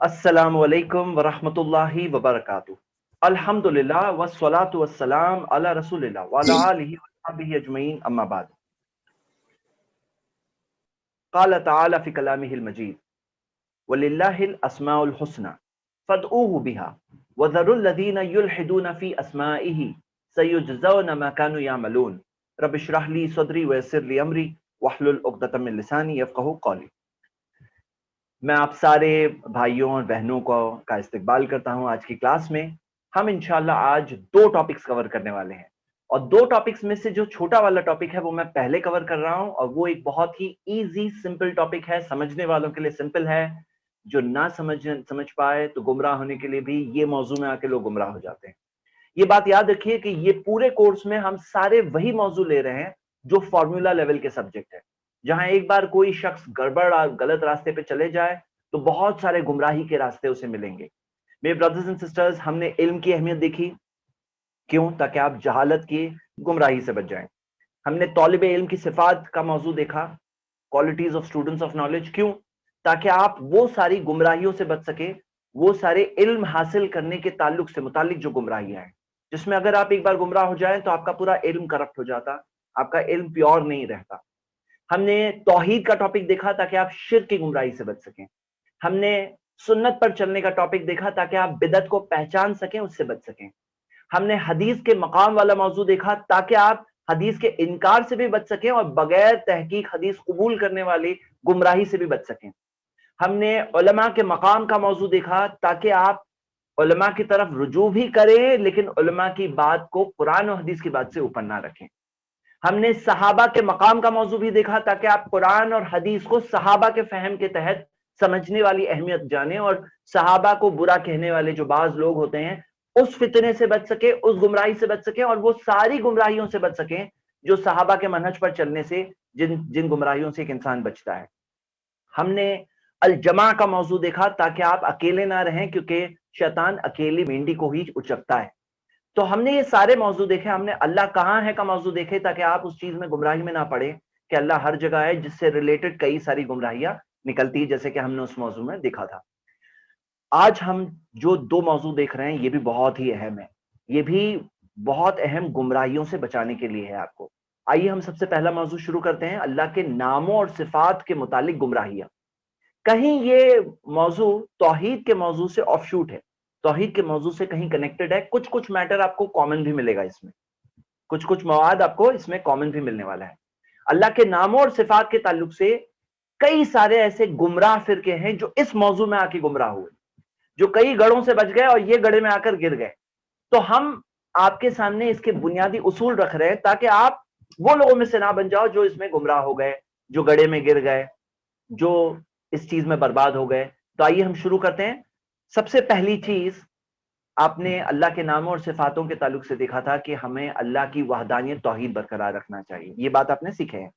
السلام علیکم ورحمۃ اللہ وبرکاتہ۔ الحمدللہ والصلاۃ والسلام علی رسول اللہ وعلی آلہ وصحبہ اجمعین، اما بعد۔ قال تعالی فی کلامہ المجید وللہ الاسماء الحسنى فادعوہ بہا وذروا الذین یلحدون فی اسمائہ سیجزون ما کانوا یعملون۔ رب اشرح لی صدری ویسر لی امری واحلل عقدۃ من لسانی یفقہوا قولی۔ میں آپ سارے بھائیوں اور بہنوں کا استقبال کرتا ہوں آج کی کلاس میں۔ ہم انشاءاللہ آج 2 ٹاپکس کور کرنے والے ہیں، اور 2 ٹاپکس میں سے جو چھوٹا والا ٹاپک ہے وہ میں پہلے کور کر رہا ہوں، اور وہ ایک بہت ہی ایزی سمپل ٹاپک ہے، سمجھنے والوں کے لیے سمپل ہے، جو نہ سمجھ پائے تو گمراہ ہونے کے لیے بھی یہ موضوع میں آ کے لوگ گمراہ ہو جاتے ہیں۔ یہ بات یاد رکھیے کہ یہ پورے کورس میں ہم سارے وہی موضوع لے رہے ہیں جو فارمولا لیول کے سبجیکٹ ہے۔ جہاں ایک بار کوئی شخص گڑبڑ غلط راستے پہ چلے جائے تو بہت سارے گمراہی کے راستے اسے ملیں گے۔ میرے برادرز اینڈ سسٹرز، ہم نے علم کی اہمیت دیکھی، کیوں؟ تاکہ آپ جہالت کی گمراہی سے بچ جائیں۔ ہم نے طالب علم کی صفات کا موضوع دیکھا، qualities of students of knowledge, کیوں؟ تاکہ آپ وہ ساری گمراہیوں سے بچ سکیں، وہ سارے علم حاصل کرنے کے تعلق سے متعلق جو گمراہیاں ہیں، جس میں اگر آپ ایک بار گمراہ ہو جائیں تو آپ کا پورا علم کرپٹ ہو جاتا، آپ کا علم پیور نہیں رہتا۔ ہم نے توحید کا ٹاپک دیکھا تاکہ آپ شرک کی گمراہی سے بچ سکیں۔ ہم نے سنت پر چلنے کا ٹاپک دیکھا تاکہ آپ بدعت کو پہچان سکیں، اس سے بچ سکیں۔ ہم نے حدیث کے مقام والا موضوع دیکھا تاکہ آپ حدیث کے انکار سے بھی بچ سکیں اور بغیر تحقیق حدیث قبول کرنے والی گمراہی سے بھی بچ سکیں۔ ہم نے علماء کے مقام کا موضوع دیکھا تاکہ آپ علماء کی طرف رجوع بھی کریں، لیکن علماء کی بات کو قرآن و حدیث کی بات سے اوپر نہ رکھیں۔ ہم نے صحابہ کے مقام کا موضوع بھی دیکھا تاکہ آپ قرآن اور حدیث کو صحابہ کے فہم کے تحت سمجھنے والی اہمیت جانیں، اور صحابہ کو برا کہنے والے جو بعض لوگ ہوتے ہیں اس فتنے سے بچ سکیں، اس گمراہی سے بچ سکیں، اور وہ ساری گمراہیوں سے بچ سکیں جو صحابہ کے منہج پر چلنے سے جن گمراہیوں سے ایک انسان بچتا ہے۔ ہم نے الجماع کا موضوع دیکھا تاکہ آپ اکیلے نہ رہیں، کیونکہ شیطان اکیلی مینڈی کو ہی اچکتا ہے۔ تو ہم نے یہ سارے موضوع دیکھے۔ ہم نے اللہ کہاں ہے کا موضوع دیکھے تاکہ آپ اس چیز میں گمراہی میں نہ پڑے کہ اللہ ہر جگہ ہے، جس سے ریلیٹڈ کئی ساری گمراہیاں نکلتی، جیسے کہ ہم نے اس موضوع میں دیکھا تھا۔ آج ہم جو 2 موضوع دیکھ رہے ہیں یہ بھی بہت ہی اہم ہے، یہ بھی بہت اہم گمراہیوں سے بچانے کے لیے ہے آپ کو۔ آئیے ہم سب سے پہلا موضوع شروع کرتے ہیں، اللہ کے ناموں اور صفات کے متعلق گمراہیاں۔ کہیں یہ موضوع توحید کے موضوع سے آف شوٹ ہے، توحید کے موضوع سے کہیں کنیکٹڈ ہے، کچھ میٹر آپ کو کامن بھی ملے گا اس میں، کچھ مواد آپ کو اس میں کامن بھی ملنے والا ہے۔ اللہ کے ناموں اور صفات کے تعلق سے کئی سارے ایسے گمراہ فرقے ہیں جو اس موضوع میں آ کے گمراہ ہوئے، جو کئی گڑھوں سے بچ گئے اور یہ گڑھے میں آ کر گر گئے۔ تو ہم آپ کے سامنے اس کے بنیادی اصول رکھ رہے ہیں تاکہ آپ وہ لوگوں میں سے نہ بن جاؤ جو اس میں گمراہ ہو گئے، جو گڑھے میں گر گئے، جو اس چیز میں برباد ہو گئے۔ تو آئیے ہم شروع کرتے ہیں۔ سب سے پہلی چیز، آپ نے اللہ کے ناموں اور صفاتوں کے تعلق سے دیکھا تھا کہ ہمیں اللہ کی وحدانیت توحید برقرار رکھنا چاہیے، یہ بات آپ نے سیکھے ہیں،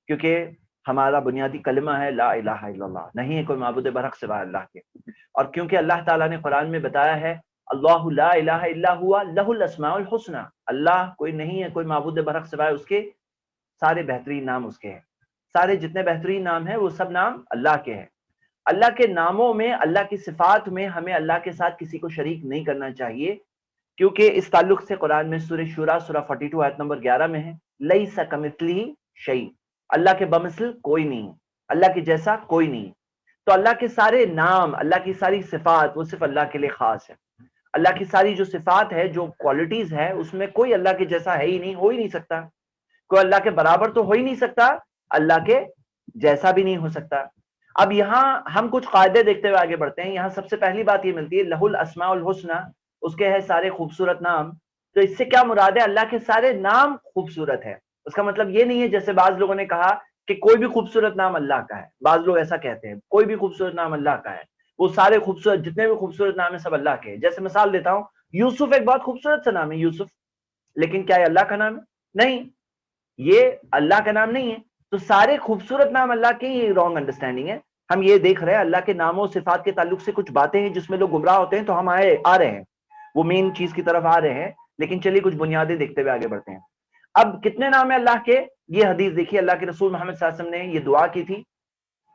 کیونکہ ہمارا بنیادی کلمہ ہے لا الہ الا اللہ، نہیں ہے کوئی معبود برحق سوائے اللہ کے، اور کیونکہ اللہ تعالیٰ نے قرآن میں بتایا ہے اللہ لا الہ الا ہوا لہ الاسماء الحسنى، اللہ کوئی نہیں ہے کوئی معبود برحق سوائے اس کے، سارے بہترین نام اس کے ہیں، سارے جتنے بہترین نام ہیں وہ سب نام اللہ کے ہیں۔ اللہ کے ناموں میں، اللہ کی صفات میں ہمیں اللہ کے ساتھ کسی کو شریک نہیں کرنا چاہیے، کیونکہ اس تعلق سے قرآن میں سورہ شورى سورہ 42 آیت نمبر 11 میں ہے لیس کمثلہ شیء، اللہ کے بمثل کوئی نہیں، اللہ کے جیسا کوئی نہیں۔ تو اللہ کے سارے نام، اللہ کی ساری صفات وہ صرف اللہ کے لیے خاص ہے۔ اللہ کی ساری جو صفات ہے، جو کوالٹیز ہے، اس میں کوئی اللہ کے جیسا ہے ہی نہیں، ہو ہی نہیں سکتا، کوئی اللہ کے برابر تو ہو ہی نہیں سکتا، اللہ کے جیسا بھی نہیں ہو سکتا۔ اب یہاں ہم کچھ قاعدے دیکھتے ہوئے آگے بڑھتے ہیں۔ یہاں سب سے پہلی بات یہ ملتی ہے لہ الاسماء الحسنى، اس کے ہے سارے خوبصورت نام۔ تو اس سے کیا مراد ہے؟ اللہ کے سارے نام خوبصورت ہے۔ اس کا مطلب یہ نہیں ہے جیسے بعض لوگوں نے کہا کہ کوئی بھی خوبصورت نام اللہ کا ہے، بعض لوگ ایسا کہتے ہیں کوئی بھی خوبصورت نام اللہ کا ہے، وہ سارے خوبصورت جتنے بھی خوبصورت نام ہیں سب اللہ کے ہیں۔ جیسے مثال دیتا ہوں، یوسف ایک بہت خوبصورت سا نام ہے یوسف، لیکن کیا یہ اللہ کا نام ہے؟ نہیں، یہ اللہ کا نام نہیں ہے۔ تو سارے خوبصورت نام اللہ کے، یہ رانگ انڈرسٹینڈنگ ہے۔ ہم یہ دیکھ رہے ہیں اللہ کے ناموں و صفات کے تعلق سے کچھ باتیں ہیں جس میں لوگ گمراہ ہوتے ہیں، تو ہم آ رہے ہیں، وہ مین چیز کی طرف آ رہے ہیں، لیکن چلیے کچھ بنیادیں دیکھتے ہوئے آگے بڑھتے ہیں۔ اب کتنے نام ہیں اللہ کے؟ یہ حدیث دیکھیے، اللہ کے رسول محمد صلی اللہ علیہ وسلم نے یہ دعا کی تھی،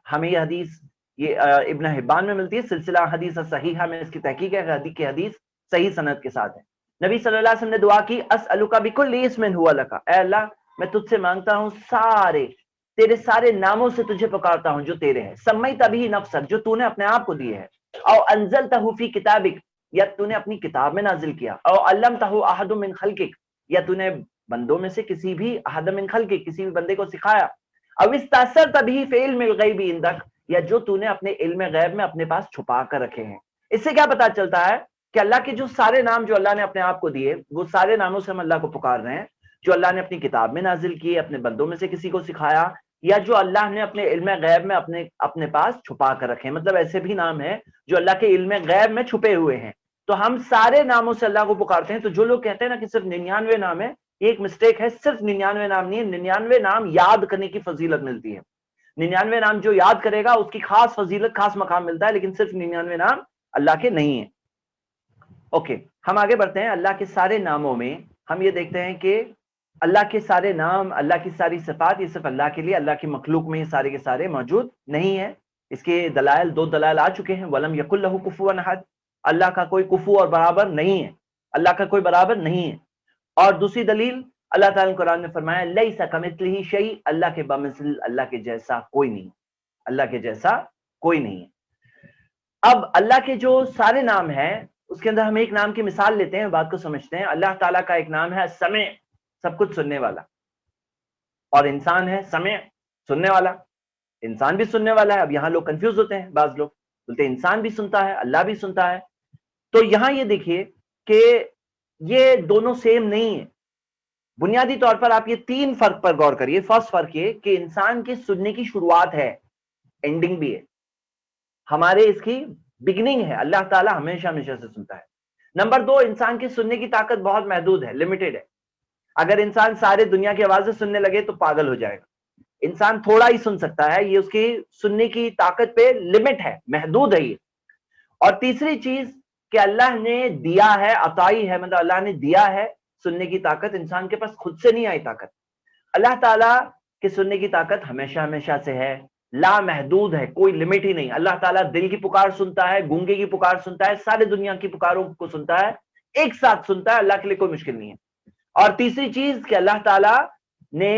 ہمیں یہ حدیث یہ ابن حبان میں ملتی ہے، سلسلہ حدیث صحیحہ میں اس کی تحقیق ہے کہ حدیث صحیح سند کے ساتھ ہے۔ نبی صلی اللہ علیہ وسلم نے دعا کی، اسألک بکل اسم ہوا لک، اے اللہ میں تجھ سے مانگتا ہوں تیرے سارے ناموں سے تجھے پکارتا ہوں جو تیرے ہیں، سمیت بہ نفسک، جو تو نے اپنے آپ کو دیے ہے، او انزلتہ فی کتابک، یا تو نے اپنی کتاب میں نازل کیا، او علمتہ احد من خلقک، یا تو نے بندوں میں سے کسی بھی احد من خلقک، کسی بھی بندے کو سکھایا، او استاثرت بہ فی علم الغیب عندک، یا جو تو نے اپنے علم غیب میں اپنے پاس چھپا کر رکھے ہیں۔ اس سے کیا پتا چلتا ہے کہ اللہ کے جو سارے نام جو اللہ نے اپنے آپ کو دیے، وہ سارے ناموں سے ہم اللہ کو پکار رہے ہیں، جو اللہ نے اپنی کتاب میں نازل کیے، اپنے بندوں میں سے کسی کو سکھایا، یا جو اللہ نے اپنے علم غیب میں اپنے پاس چھپا کر رکھے ہیں۔ مطلب ایسے بھی نام ہیں جو اللہ کے علم غیب میں چھپے ہوئے ہیں، تو ہم سارے ناموں سے اللہ کو پکارتے ہیں۔ تو جو لوگ کہتے ہیں نا کہ صرف 99 نام ہے، یہ ایک مسٹیک ہے، صرف 99 نام نہیں ہے، 99 نام یاد کرنے کی فضیلت ملتی ہے۔ 99 نام جو یاد کرے گا اس کی خاص فضیلت، خاص مقام ملتا ہے، لیکن صرف 99 نام اللہ کے نہیں ہیں۔ اوکے، ہم آگے بڑھتے ہیں۔ اللہ کے سارے ناموں میں ہم یہ دیکھتے ہیں کہ اللہ کے سارے نام، اللہ کی ساری صفات، یہ صرف اللہ کے لیے، اللہ کی مخلوق میں یہ سارے کے سارے موجود نہیں ہیں۔ اس کے دلائل، دو دلائل آ چکے ہیں، وَلَمْ يَكُنْ لَهُ كُفُوًا أَحَدٌ، اللہ کا کوئی کفو اور برابر نہیں ہے، اللہ کا کوئی برابر نہیں ہے۔ اور دوسری دلیل، اللہ تعالیٰ نے قرآن میں فرمایا لَيْسَ كَمِثْلِهِ شَيْءٌ، اللہ کے بمثل، اللہ کے جیسا کوئی نہیں، اللہ کے جیسا کوئی نہیں ہے۔ اب اللہ کے جو سارے نام ہیں اس کے اندر ہم ایک نام کی مثال لیتے ہیں، بات کو سمجھتے ہیں۔ اللہ تعالیٰ کا ایک نام ہے سمع، سب کچھ سننے والا، اور انسان ہے سمع، سننے والا۔ انسان بھی سننے والا ہے۔ اب یہاں لوگ کنفیوز ہوتے ہیں، بعض لوگ بولتے ہیں انسان بھی سنتا ہے، اللہ بھی سنتا ہے۔ تو یہاں یہ دیکھیے کہ یہ دونوں سیم نہیں ہیں۔ بنیادی طور پر آپ یہ تین فرق پر غور کریے۔ فرسٹ فرق یہ کہ انسان کے سننے کی شروعات ہے، اینڈنگ بھی ہے، ہمارے اس کی بگننگ ہے۔ اللہ تعالیٰ ہمیشہ ہمیشہ سے سنتا ہے۔ نمبر دو، انسان کی سننے کی طاقت بہت محدود ہے، لمیٹڈ ہے۔ اگر انسان سارے دنیا کی آوازیں سننے لگے تو پاگل ہو جائے گا۔ انسان تھوڑا ہی سن سکتا ہے، یہ اس کی سننے کی طاقت پہ لمٹ ہے، محدود ہے یہ۔ اور تیسری چیز کہ اللہ نے دیا ہے، عطائی ہے، مطلب اللہ نے دیا ہے سننے کی طاقت، انسان کے پاس خود سے نہیں آئی طاقت۔ اللہ تعالیٰ کے سننے کی طاقت ہمیشہ ہمیشہ سے ہے، لا محدود ہے، کوئی لمٹ ہی نہیں۔ اللہ تعالیٰ دل کی پکار سنتا ہے، گونگے کی پکار سنتا ہے، سارے دنیا کی پکاروں کو سنتا ہے، ایک ساتھ سنتا ہے۔ اللہ کے لیے کوئی مشکل نہیں ہے۔ اور تیسری چیز کہ اللہ تعالیٰ نے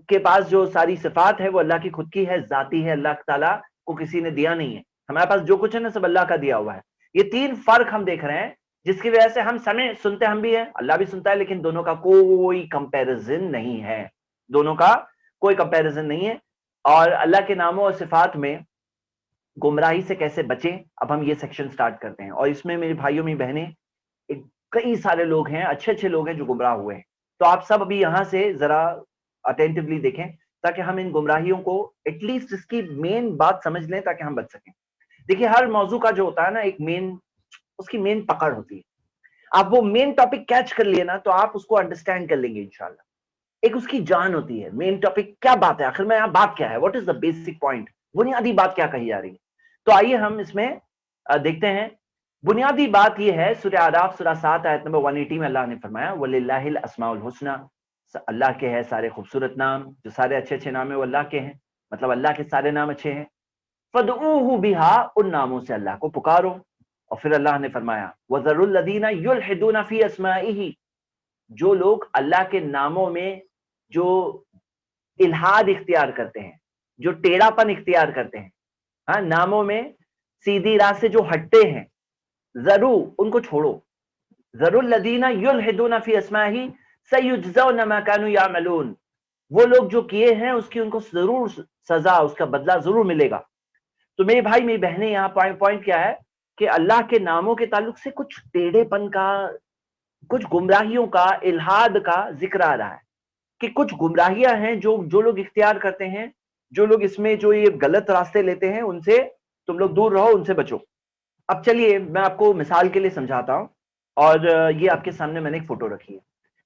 کے پاس جو ساری صفات ہے وہ اللہ کی خود کی ہے، ذاتی ہے، اللہ تعالیٰ کو کسی نے دیا نہیں ہے۔ ہمارے پاس جو کچھ ہے نا سب اللہ کا دیا ہوا ہے۔ یہ تین فرق ہم دیکھ رہے ہیں جس کی وجہ سے ہم سنتے ہم بھی ہیں، اللہ بھی سنتا ہے، لیکن دونوں کا کوئی کمپیریزن نہیں ہے، دونوں کا کوئی کمپیریزن نہیں ہے۔ اور اللہ کے ناموں اور صفات میں گمراہی سے کیسے بچیں، اب ہم یہ سیکشن سٹارٹ کرتے ہیں۔ اور اس میں میرے بھائیوں میری بہنیں، کئی سارے لوگ ہیں، اچھے اچھے لوگ ہیں جو گمراہ ہوئے ہیں۔ تو آپ سب ابھی یہاں سے ذرا اٹینٹیولی دیکھیں تاکہ ہم ان گمراہیوں کو ایٹ لیسٹ اس کی مین بات سمجھ لیں تاکہ ہم بچ سکیں۔ دیکھیے ہر موضوع کا جو ہوتا ہے نا ایک اس کی مین پکڑ ہوتی ہے۔ آپ وہ مین ٹاپک کیچ کر لیے نا تو آپ اس کو انڈرسٹینڈ کر لیں گے انشاءاللہ۔ ایک اس کی جان ہوتی ہے، مین ٹاپک کیا بات ہے، آخر میں یہاں بات کیا ہے، what is the basic point, بنیادی بات کیا کہی جا رہی ہے۔ تو آئیے ہم اس میں دیکھتے ہیں۔ بنیادی بات یہ ہے، سورہ اعراف سورہ 7 آیت نمبر 180 میں اللہ نے فرمایا وَلِلَّهِ الْأَسْمَاءُ الْحُسْنَى، اللہ کے ہے سارے خوبصورت نام، جو سارے اچھے اچھے نام ہیں وہ اللہ کے ہیں، مطلب اللہ کے سارے نام اچھے ہیں۔ فَادْعُوهُ بِهَا، ان ناموں سے اللہ کو پکارو۔ اور پھر اللہ نے فرمایا وَذَرُوا الَّذِينَ يُلْحِدُونَ فِي أَسْمَائِهِ، جو لوگ اللہ کے ناموں میں جو الحاد اختیار کرتے ہیں، جو ٹیڑھا پن اختیار کرتے ہیں، ہاں ناموں میں سیدھی راہ سے جو ہٹتے ہیں، ضرور ان کو چھوڑو۔ ضرور الذین یلحدون فی اسمائہ سیجزون ما کانوا یعملون، وہ لوگ جو کیے ہیں اس کی ان کو ضرور سزا، اس کا بدلہ ضرور ملے گا۔ تو میرے بھائی میری بہنیں، یہاں پوائنٹ کیا ہے کہ اللہ کے ناموں کے تعلق سے کچھ ٹیڑھے پن کا، کچھ گمراہیوں کا، الحاد کا ذکر آ رہا ہے کہ کچھ گمراہیاں ہیں جو لوگ اختیار کرتے ہیں، جو لوگ اس میں جو یہ غلط راستے لیتے ہیں، ان سے تم لوگ دور رہو، ان سے بچو۔ اب چلیے میں آپ کو مثال کے لیے سمجھاتا ہوں، اور یہ آپ کے سامنے میں نے ایک فوٹو رکھی ہے۔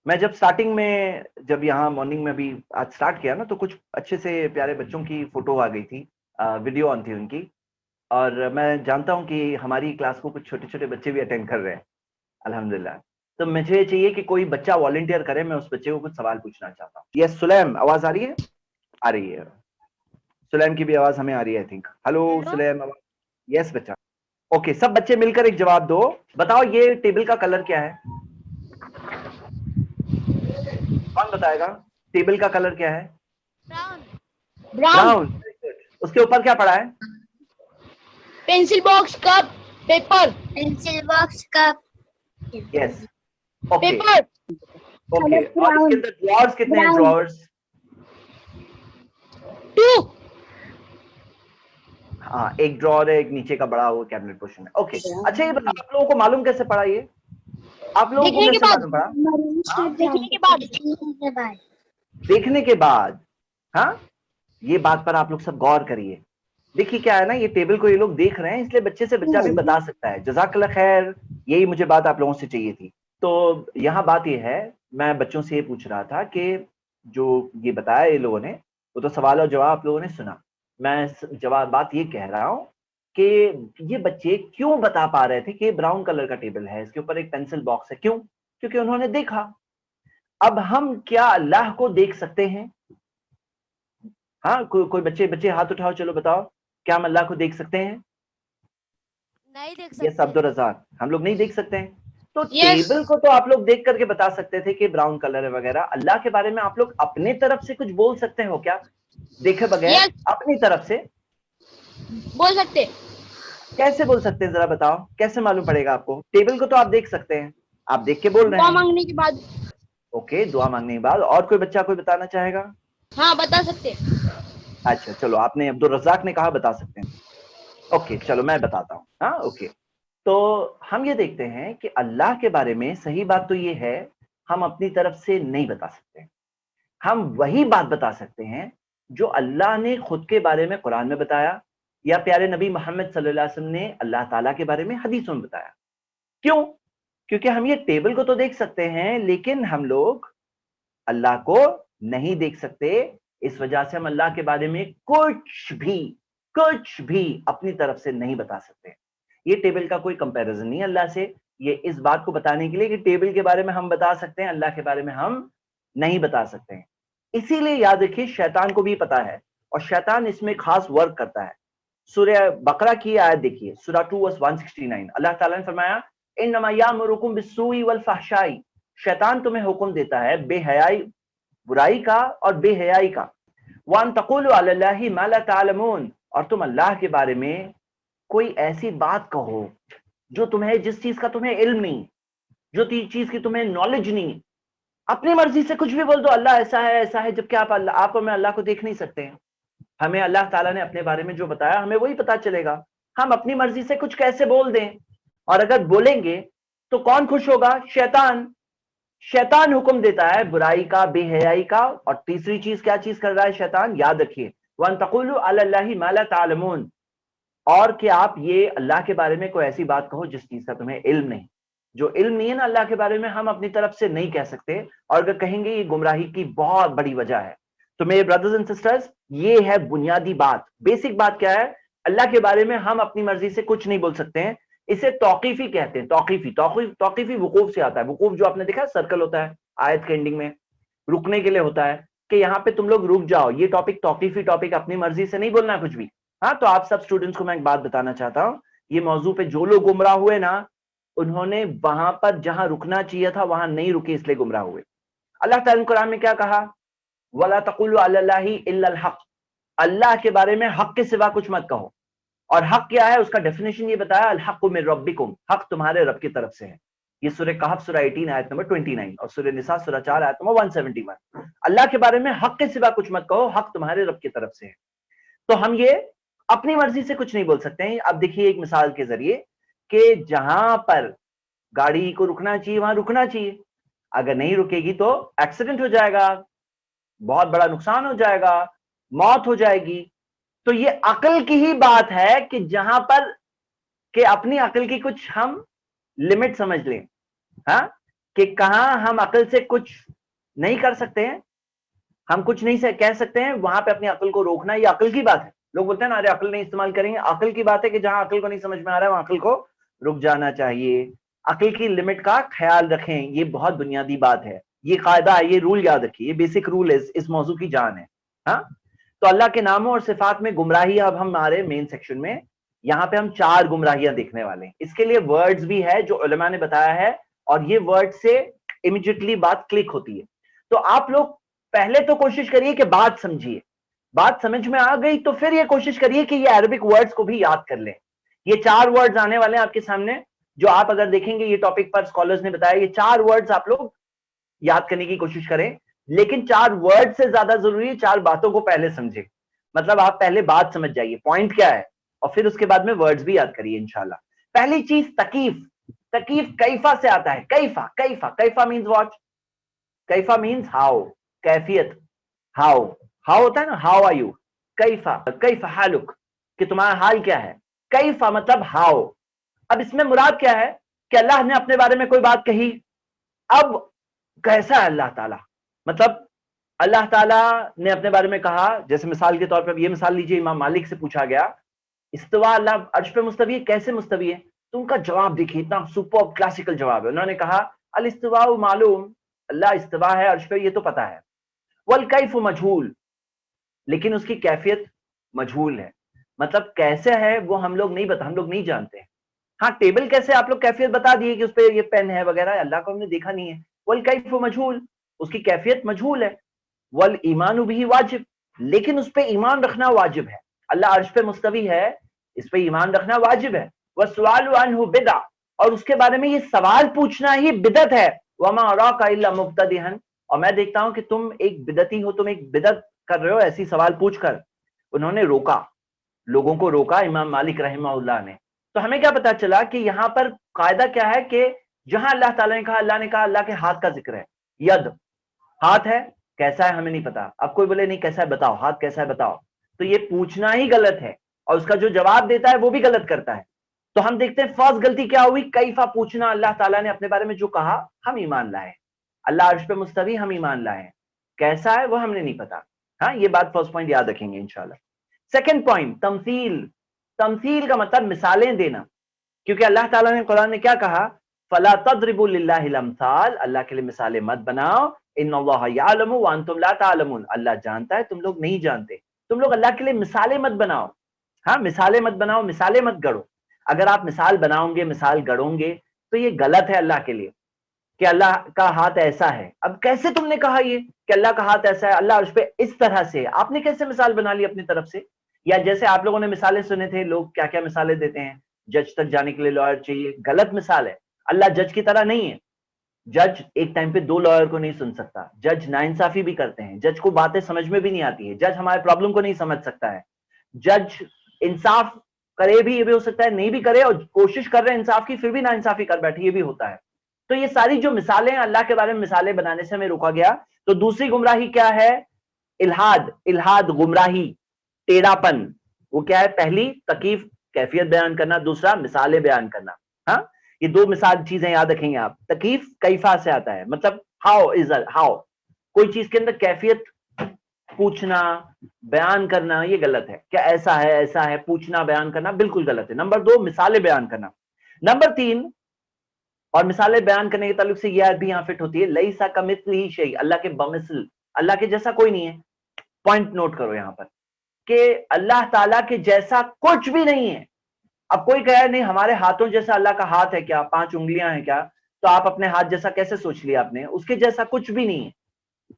میں جب سٹارٹنگ میں جب یہاں مارننگ میں بھی آج سٹارٹ کیا نا تو کچھ اچھے سے پیارے بچوں کی فوٹو آ گئی تھی، ویڈیو آن تھی ان کی، اور میں جانتا ہوں کہ ہماری کلاس کو کچھ چھوٹے چھوٹے بچے بھی اٹینڈ کر رہے ہیں الحمدللہ۔ تو مجھے چاہیے کہ کوئی بچہ والنٹیئر کرے، میں اس بچے کو کچھ سوال پوچھنا چاہتا ہوں۔ یس سلیم، آواز آ رہی ہے؟ آ رہی ہے۔ سلیم کی بھی آواز ہمیں آ رہی ہے آئی تھنک. ہلو سلیم. یس بچہ. اوکے سب بچے مل کر ایک جواب دو. بتاؤ یہ ٹیبل کا کلر کیا ہے؟ کون بتائے گا ٹیبل کا کلر کیا ہے؟ براؤن. اس کے اوپر کیا پڑا ہے؟ Pencil box cup paper. Pencil box کا یس. Okay paper. اوکے. اور اس کے اندر ڈراورز کتنے ہیں؟ ڈراورز 2. ہاں ایک ڈراور ہے, ایک نیچے کا بڑا وہ کیبنٹ پوزیشن ہے. اوکے اچھا یہ بتاؤ آپ لوگوں کو معلوم کیسے پڑا یہ؟ آپ لوگوں کو دیکھنے کے کیسے بعد. معلوم پڑا؟ دیکھنے کے بعد. دیکھنے کے بعد. ہاں یہ بات پر آپ لوگ سب غور کریے. دیکھیے کیا ہے نا, یہ ٹیبل کو یہ لوگ دیکھ رہے ہیں اس لیے بچے سے بچہ بھی بتا سکتا ہے. جزاک اللہ خیر, یہی مجھے بات آپ لوگوں سے چاہیے تھی. تو یہاں بات یہ ہے, میں بچوں سے یہ پوچھ رہا تھا کہ جو یہ بتایا یہ لوگوں نے وہ تو سوال اور جواب آپ لوگوں نے سنا. میں جواب بات یہ کہہ رہا ہوں کہ یہ بچے کیوں بتا پا رہے تھے کہ براؤن کلر کا ٹیبل ہے, اس کے اوپر ایک پینسل باکس ہے. کیوں؟ کیونکہ انہوں نے دیکھا. اب ہم کیا اللہ کو دیکھ سکتے ہیں؟ ہاں کوئی بچے ہاتھ اٹھاؤ, چلو بتاؤ کیا ہم اللہ کو دیکھ سکتے ہیں؟ نہیں دیکھ یہ سکتے. عبد الرزاق ہم لوگ نہیں دیکھ سکتے ہیں. تو ٹیبل کو تو آپ لوگ دیکھ کر کے بتا سکتے تھے کہ براؤن کلر ہے وغیرہ. اللہ کے بارے میں آپ لوگ اپنے طرف سے کچھ بول سکتے ہو کیا دیکھے بغیر؟ اپنی طرف سے بول سکتے. کیسے بول سکتے ہیں ذرا بتاؤ, کیسے معلوم پڑے گا آپ کو؟ ٹیبل کو تو آپ دیکھ سکتے ہیں, آپ دیکھ کے بول رہے دعا ہیں. مانگنے کے بعد. اوکے دعا مانگنے کے بعد. اور کوئی بچہ کوئی بتانا چاہے گا؟ ہاں بتا سکتے. اچھا چلو, آپ نے عبد الرزاق نے کہا بتا سکتے ہیں. اوکے چلو میں بتاتا ہوں. ہاں اوکے. تو ہم یہ دیکھتے ہیں کہ اللہ کے بارے میں صحیح بات تو یہ ہے ہم اپنی طرف سے نہیں بتا سکتے. ہم وہی بات بتا سکتے ہیں جو اللہ نے خود کے بارے میں قرآن میں بتایا یا پیارے نبی محمد صلی اللہ علیہ وسلم نے اللہ تعالیٰ کے بارے میں حدیثوں میں بتایا. کیوں؟ کیونکہ ہم یہ ٹیبل کو تو دیکھ سکتے ہیں لیکن ہم لوگ اللہ کو نہیں دیکھ سکتے. اس وجہ سے ہم اللہ کے بارے میں کچھ بھی اپنی طرف سے نہیں بتا سکتے. یہ ٹیبل کا کوئی کمپیریزن نہیں اللہ سے, یہ اس بات کو بتانے کے لیے کہ ٹیبل کے بارے میں ہم بتا سکتے ہیں, اللہ کے بارے میں ہم نہیں بتا سکتے ہیں. اسی لیے یاد رکھیے شیطان کو بھی پتا ہے اور شیطان اس میں خاص ورک کرتا ہے. سورہ بقرہ کی آیت دیکھیے, سورہ 2:169. اللہ تعالیٰ نے فرمایا انما یامرکم بالسوء والفحشاء, شیطان تمہیں حکم دیتا ہے بے حیائی, برائی کا اور بے حیائی کا. وان تقولوا علی اللہ ما لا تعلمون, اور تم اللہ کے بارے میں کوئی ایسی بات کہو جو تمہیں, جس چیز کا تمہیں علم نہیں, جو چیز کی تمہیں نالج نہیں. اپنی مرضی سے کچھ بھی بول دو اللہ ایسا ہے جبکہ آپ اور میں اللہ کو دیکھ نہیں سکتے ہیں. ہمیں اللہ تعالیٰ نے اپنے بارے میں جو بتایا ہمیں وہی پتا چلے گا. ہم اپنی مرضی سے کچھ کیسے بول دیں, اور اگر بولیں گے تو کون خوش ہوگا؟ شیطان حکم دیتا ہے برائی کا, بے حیائی کا. اور تیسری چیز کیا چیز کر رہا ہے شیطان؟ یاد رکھیے وَأَن تَقُولُوا عَلَى اللَّهِ مَا لَا تَعْلَمُونَ, اور کہ آپ یہ اللہ کے بارے میں کوئی ایسی بات کہو جس چیز کا تمہیں علم نہیں. جو علم نہیں ہے نا اللہ کے بارے میں ہم اپنی طرف سے نہیں کہہ سکتے, اور اگر کہیں گے یہ گمراہی کی بہت بڑی وجہ ہے. تو میرے بردرز اینڈ سسٹرز یہ ہے بنیادی بات, بیسک بات کیا ہے؟ اللہ کے بارے میں ہم اپنی مرضی سے کچھ نہیں بول سکتے ہیں. اسے توقیفی کہتے ہیں. توقیفی وقوف سے آتا ہے. وقوف جو آپ نے دیکھا سرکل ہوتا ہے آیت کے اینڈنگ میں, رکنے کے لیے ہوتا ہے کہ یہاں پہ تم لوگ رک جاؤ. یہ ٹاپک توقیفی ٹاپک, اپنی مرضی سے نہیں بولنا کچھ بھی. ہاں تو آپ سب اسٹوڈنٹس کو میں ایک بات بتانا چاہتا ہوں, یہ موضوع پہ جو لوگ گمراہ ہوئے نا انہوں نے وہاں پر جہاں رکنا چاہیے تھا وہاں نہیں رکے, اس لیے گمراہ ہوئے. اللہ تعالیٰ نے قرآن میں کیا کہا؟ وَلَا تَقُولُوا عَلَى اللَّهِ إِلَّا الْحَقِّ, اللہ کے بارے میں حق کے سوا کچھ مت کہو. اور حق کیا ہے اس کا ڈیفینیشن یہ بتایا, الحق من ربکم, حق تمہارے رب کی طرف سے ہے. یہ سورہ کہف سورہ 18 آیت نمبر 29 اور سورہ نساء سورہ 4 آیت نمبر 171. اللہ کے بارے میں حق کے سوا کچھ مت کہو, حق تمہارے رب کی طرف سے ہے. تو ہم یہ اپنی مرضی سے کچھ نہیں بول سکتے ہیں. اب دیکھیے ایک مثال کے ذریعے کہ جہاں پر گاڑی کو رکنا چاہیے وہاں رکنا چاہیے, اگر نہیں رکے گی تو ایکسیڈنٹ ہو جائے گا, بہت بڑا نقصان ہو جائے گا, موت ہو جائے گی. تو یہ عقل کی ہی بات ہے کہ جہاں پر کہ اپنی عقل کی کچھ ہم لمٹ سمجھ لیں, ہاں کہ کہاں ہم عقل سے کچھ نہیں کر سکتے ہیں, ہم کچھ نہیں کہہ سکتے ہیں, وہاں پہ اپنی عقل کو روکنا یہ عقل کی بات ہے. لوگ بولتے ہیں نا ارے عقل نہیں استعمال کریں گے, عقل کی بات ہے کہ جہاں عقل کو نہیں سمجھ میں آ رہا ہے وہاں عقل کو رک جانا چاہیے. عقل کی لمٹ کا خیال رکھیں, یہ بہت بنیادی بات ہے. یہ قاعدہ ہے, یہ رول یاد رکھیے, یہ بیسک رول ہے, اس موضوع کی جان ہے. ہاں تو اللہ کے ناموں اور صفات میں گمراہی اب ہمارے مین سیکشن میں یہاں پہ ہم 4 گمراہیاں دیکھنے والے ہیں. اس کے لیے ورڈز بھی ہے جو علماء نے بتایا ہے اور یہ ورڈ سے امیڈیٹلی بات کلک ہوتی ہے. تو آپ لوگ پہلے تو کوشش کریے کہ بات سمجھیے, بات سمجھ میں آ گئی تو پھر یہ کوشش کریے کہ یہ عربک ورڈز کو بھی یاد کر لیں. یہ 4 ورڈز آنے والے ہیں آپ کے سامنے جو آپ اگر دیکھیں گے یہ ٹاپک پر اسکالرز نے بتایا, یہ 4 ورڈز آپ لوگ یاد کرنے کی کوشش کریں, لیکن 4 ورڈ سے زیادہ ضروری ہے 4 باتوں کو پہلے سمجھیں. مطلب آپ پہلے بات سمجھ جائیے پوائنٹ کیا ہے اور پھر اس کے بعد میں ورڈز بھی یاد کریے انشاءاللہ. پہلی چیز تکیف. تکیف کیفا سے آتا ہے. کیفا کیفا کیفا مینز واٹ, کیفا مینز ہاؤ, کیفیت, ہاؤ, ہاؤ ہوتا ہے نا, ہاؤ آر یو, کیفا کیفا حالک, کہ تمہارا حال کیا ہے. کیفا مطلب ہاؤ. اب اس میں مراد کیا ہے کہ اللہ نے اپنے بارے میں کوئی بات کہی, اب کیسا ہے اللہ تعالیٰ, مطلب اللہ تعالیٰ نے اپنے بارے میں کہا, جیسے مثال کے طور پر یہ مثال لیجیے, امام مالک سے پوچھا گیا استوا اللہ عرش پہ مستوی ہے, کیسے مستوی ہے, تو ان کا جواب دیکھیے اتنا سپر کلاسیکل جواب ہے. انہوں نے کہا الاستواء معلوم, اللہ استوا ہے عرش پہ یہ تو پتا ہے, والکیف مجہول, لیکن اس کی کیفیت مجہول ہے. مطلب کیسے ہے وہ ہم لوگ نہیں بتا, ہم لوگ نہیں جانتے. ہاں ٹیبل کیسے آپ لوگ کیفیت بتا دیے کہ اس پہ یہ پین ہے وغیرہ, اللہ کو ہم نے دیکھا نہیں ہے. والکیف مجہول, اس کی کیفیت مجہول ہے. والایمان بھی واجب, لیکن اس پہ ایمان رکھنا واجب ہے. اللہ عرش پہ مستوی ہے, اس پہ ایمان رکھنا واجب ہے. والسؤال عنہ بدع, اور اس کے بارے میں یہ سوال پوچھنا ہی بدعت ہے. وما اراک الا مبتدعا, اور میں دیکھتا ہوں کہ تم ایک بدعتی ہو, تم ایک بدعت کر رہے ہو ایسی سوال پوچھ کر. انہوں نے روکا, لوگوں کو روکا امام مالک رحمہ اللہ نے. تو ہمیں کیا پتا چلا کہ یہاں پر قاعدہ کیا ہے کہ جہاں اللہ تعالیٰ نے کہا, اللہ نے کہا اللہ کے ہاتھ کا ذکر ہے. ید ہاتھ ہے, کیسا ہے ہمیں نہیں پتا. اب کوئی بولے نہیں کیسا ہے بتاؤ, ہاتھ کیسا ہے بتاؤ, تو یہ پوچھنا ہی غلط ہے, اور اس کا جو جواب دیتا ہے وہ بھی غلط کرتا ہے. تو ہم دیکھتے ہیں فرسٹ غلطی کیا ہوئی, کیفا پوچھنا. اللہ تعالیٰ نے اپنے بارے میں جو کہا ہم ایمان لائے, اللہ عرش پہ مستوی ہم ایمان لائے, کیسا ہے وہ ہم نے نہیں پتا. ہاں یہ بات فرسٹ پوائنٹ یاد رکھیں گے انشاءاللہ. Second point تمثیل. تمثیل کا مطلب مثالیں دینا, کیونکہ اللہ تعالیٰ نے قرآن میں کیا کہا, فلا تضربوا للہ الامثال, اللہ کے لیے مثالیں مت بناؤ. ان اللہ یعلم وانتم لا تعلمون, اللہ جانتا ہے تم لوگ نہیں جانتے. تم لوگ اللہ کے لیے مثالیں مت بناؤ. ہاں مثالیں مت بناؤ, مثالیں مت گڑو. اگر آپ مثال بناؤ گے, مثال گڑوں گے, تو یہ غلط ہے اللہ کے لیے کہ اللہ کا ہاتھ ایسا ہے. اب کیسے تم نے کہا یہ کہ اللہ کا ہاتھ ایسا ہے, اللہ عرش پہ اس طرح سے, آپ نے کیسے مثال بنا لی اپنی طرف سے. یا جیسے آپ لوگوں نے مثالیں سنے تھے, لوگ کیا کیا مثالیں دیتے ہیں, جج تک جانے کے لیے لائر چاہیے, غلط مثال ہے. اللہ جج کی طرح نہیں ہے. جج ایک ٹائم پہ 2 لائر کو نہیں سن سکتا. جج ناانصافی بھی کرتے ہیں, جج کو باتیں سمجھ میں بھی نہیں آتی ہے, جج ہمارے پرابلم کو نہیں سمجھ سکتا ہے. جج انصاف کرے بھی, یہ بھی ہو سکتا ہے نہیں بھی کرے, اور کوشش کر رہے ہیں انصاف کی پھر بھی ناانصافی کر بیٹھے, یہ بھی ہوتا ہے. تو یہ ساری جو مثالیں اللہ کے بارے میں مثالیں بنانے سے ہمیں روکا گیا. تو دوسری گمراہی کیا ہے, الہاد. الہاد گمراہی, ٹیڑھا پن. وہ کیا ہے, پہلی تکیف کیفیت بیان کرنا, دوسرا مثالیں بیان کرنا. ہاں یہ 2 مثال چیزیں یاد رکھیں گے آپ. تکیف کیفا سے آتا ہے, مطلب ہاؤ از ہاؤ, کوئی چیز کے اندر کیفیت پوچھنا بیان کرنا یہ غلط ہے. کیا ایسا ہے, ایسا ہے, پوچھنا بیان کرنا بالکل غلط ہے. نمبر 2 مثالیں بیان کرنا. نمبر 3, اور مثالیں بیان کرنے کے تعلق سے یہ آیت بھی یہاں فٹ ہوتی ہے, لیسا کمثلہ شیء, اللہ کے بمثل, اللہ کے جیسا کوئی نہیں ہے. پوائنٹ نوٹ کرو یہاں پر کہ اللہ تعالیٰ کے جیسا کچھ بھی نہیں ہے. اب کوئی کہے نہیں ہمارے ہاتھوں جیسا اللہ کا ہاتھ ہے کیا, 5 انگلیاں ہیں کیا, تو آپ اپنے ہاتھ جیسا کیسے سوچ لیا آپ نے, اس کے جیسا کچھ بھی نہیں ہے.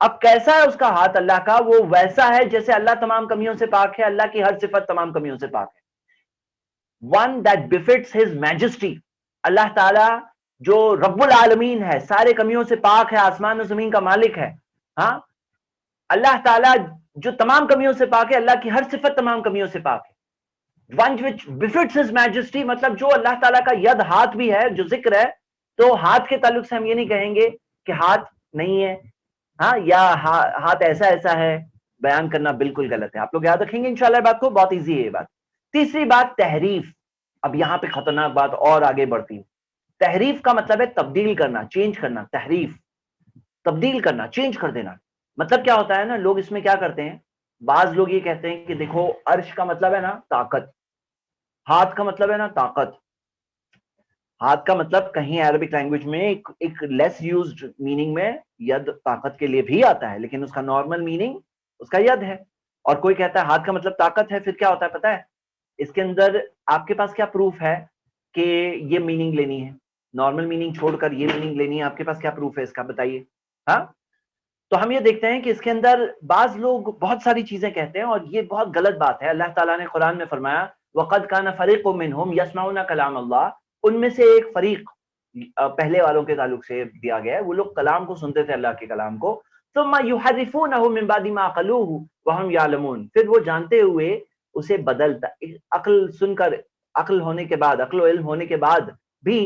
اب کیسا ہے اس کا ہاتھ اللہ کا, وہ ویسا ہے جیسے اللہ تمام کمیوں سے پاک ہے, اللہ کی ہر صفت تمام کمیوں سے پاک ہے. One that befits his majesty, اللہ تعالیٰ جو رب العالمین ہے, سارے کمیوں سے پاک ہے, آسمان و زمین کا مالک ہے. ہاں اللہ تعالیٰ جو تمام کمیوں سے پاک ہے, اللہ کی ہر صفت تمام کمیوں سے پاک ہے. One which befits his majesty, مطلب جو اللہ تعالیٰ کا ید ہاتھ بھی ہے جو ذکر ہے, تو ہاتھ کے تعلق سے ہم یہ نہیں کہیں گے کہ ہاتھ نہیں ہے, ہاں یا ہاتھ ایسا ایسا ہے, بیان کرنا بالکل غلط ہے. آپ لوگ یاد رکھیں گے انشاءاللہ بات کو, بہت ایزی ہے یہ بات. تیسری بات تحریف. اب یہاں پہ خطرناک بات اور آگے بڑھتی ہے. تحریف کا مطلب ہے تبدیل کرنا, چینج کرنا. تحریف تبدیل کرنا, چینج کر دینا. مطلب کیا ہوتا ہے نا, لوگ اس میں کیا کرتے ہیں, بعض لوگ یہ کہتے ہیں کہ دیکھو عرش کا مطلب ہے نا طاقت, ہاتھ کا مطلب ہے نا طاقت. ہاتھ کا مطلب کہیں عربک لینگویج میں ایک لیس یوزڈ میننگ میں ید طاقت کے لیے بھی آتا ہے, لیکن اس کا نارمل میننگ اس کا ید ہے. اور کوئی کہتا ہے ہاتھ کا مطلب طاقت ہے، پھر کیا ہوتا ہے پتا ہے؟ اس کے اندر آپ کے پاس کیا پروف ہے کہ یہ میننگ لینی ہے؟ نارمل میننگ چھوڑ کر یہ میننگ لینی ہے، آپ کے پاس کیا پروف ہے اس کا؟ بتائیے. ہاں، تو ہم یہ دیکھتے ہیں کہ اس کے اندر بعض لوگ بہت ساری چیزیں کہتے ہیں، اور یہ بہت غلط بات ہے. اللہ تعالیٰ نے قرآن میں فرمایا وَقَدْ كَانَ فَرِيقٌ مِّنْهُمْ يَسْمَعُونَ كَلَامَ اللَّهِ، ان میں سے ایک فریق پہلے والوں کے تعلق سے دیا گیا ہے، وہ لوگ کلام کو سنتے تھے، اللہ کے کلام کو. ثُمَّ يُحَرِّفُونَهُ مِن بَعْدِ مَا عَقَلُوهُ وَهُمْ يَعْلَمُونَ، پھر وہ جانتے ہوئے اسے بدلتا، عقل سن کر، عقل ہونے کے بعد، عقل و علم ہونے کے بعد بھی،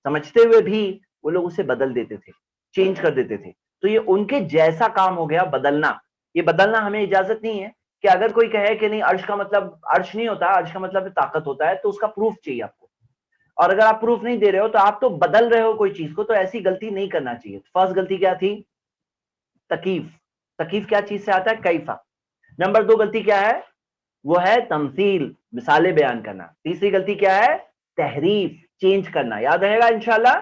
سمجھتے ہوئے بھی وہ لوگ اسے بدل دیتے تھے، چینج کر دیتے تھے. تو یہ ان کے جیسا کام ہو گیا بدلنا. یہ بدلنا ہمیں اجازت نہیں ہے کہ اگر کوئی کہے کہ نہیں عرش کا مطلب عرش نہیں ہوتا، عرش کا مطلب طاقت ہوتا ہے، تو اس کا پروف چاہیے آپ کو. اور اگر آپ پروف نہیں دے رہے ہو تو آپ تو بدل رہے ہو کوئی چیز کو، تو ایسی غلطی نہیں کرنا چاہیے. فرسٹ غلطی کیا تھی؟ تکیف. تکیف کیا چیز سے آتا ہے؟ کیفا. نمبر 2 غلطی کیا ہے؟ وہ ہے تمثیل، مثالیں بیان کرنا. تیسری غلطی کیا ہے؟ تحریف، چینج کرنا. یاد رہے گا انشاءاللہ.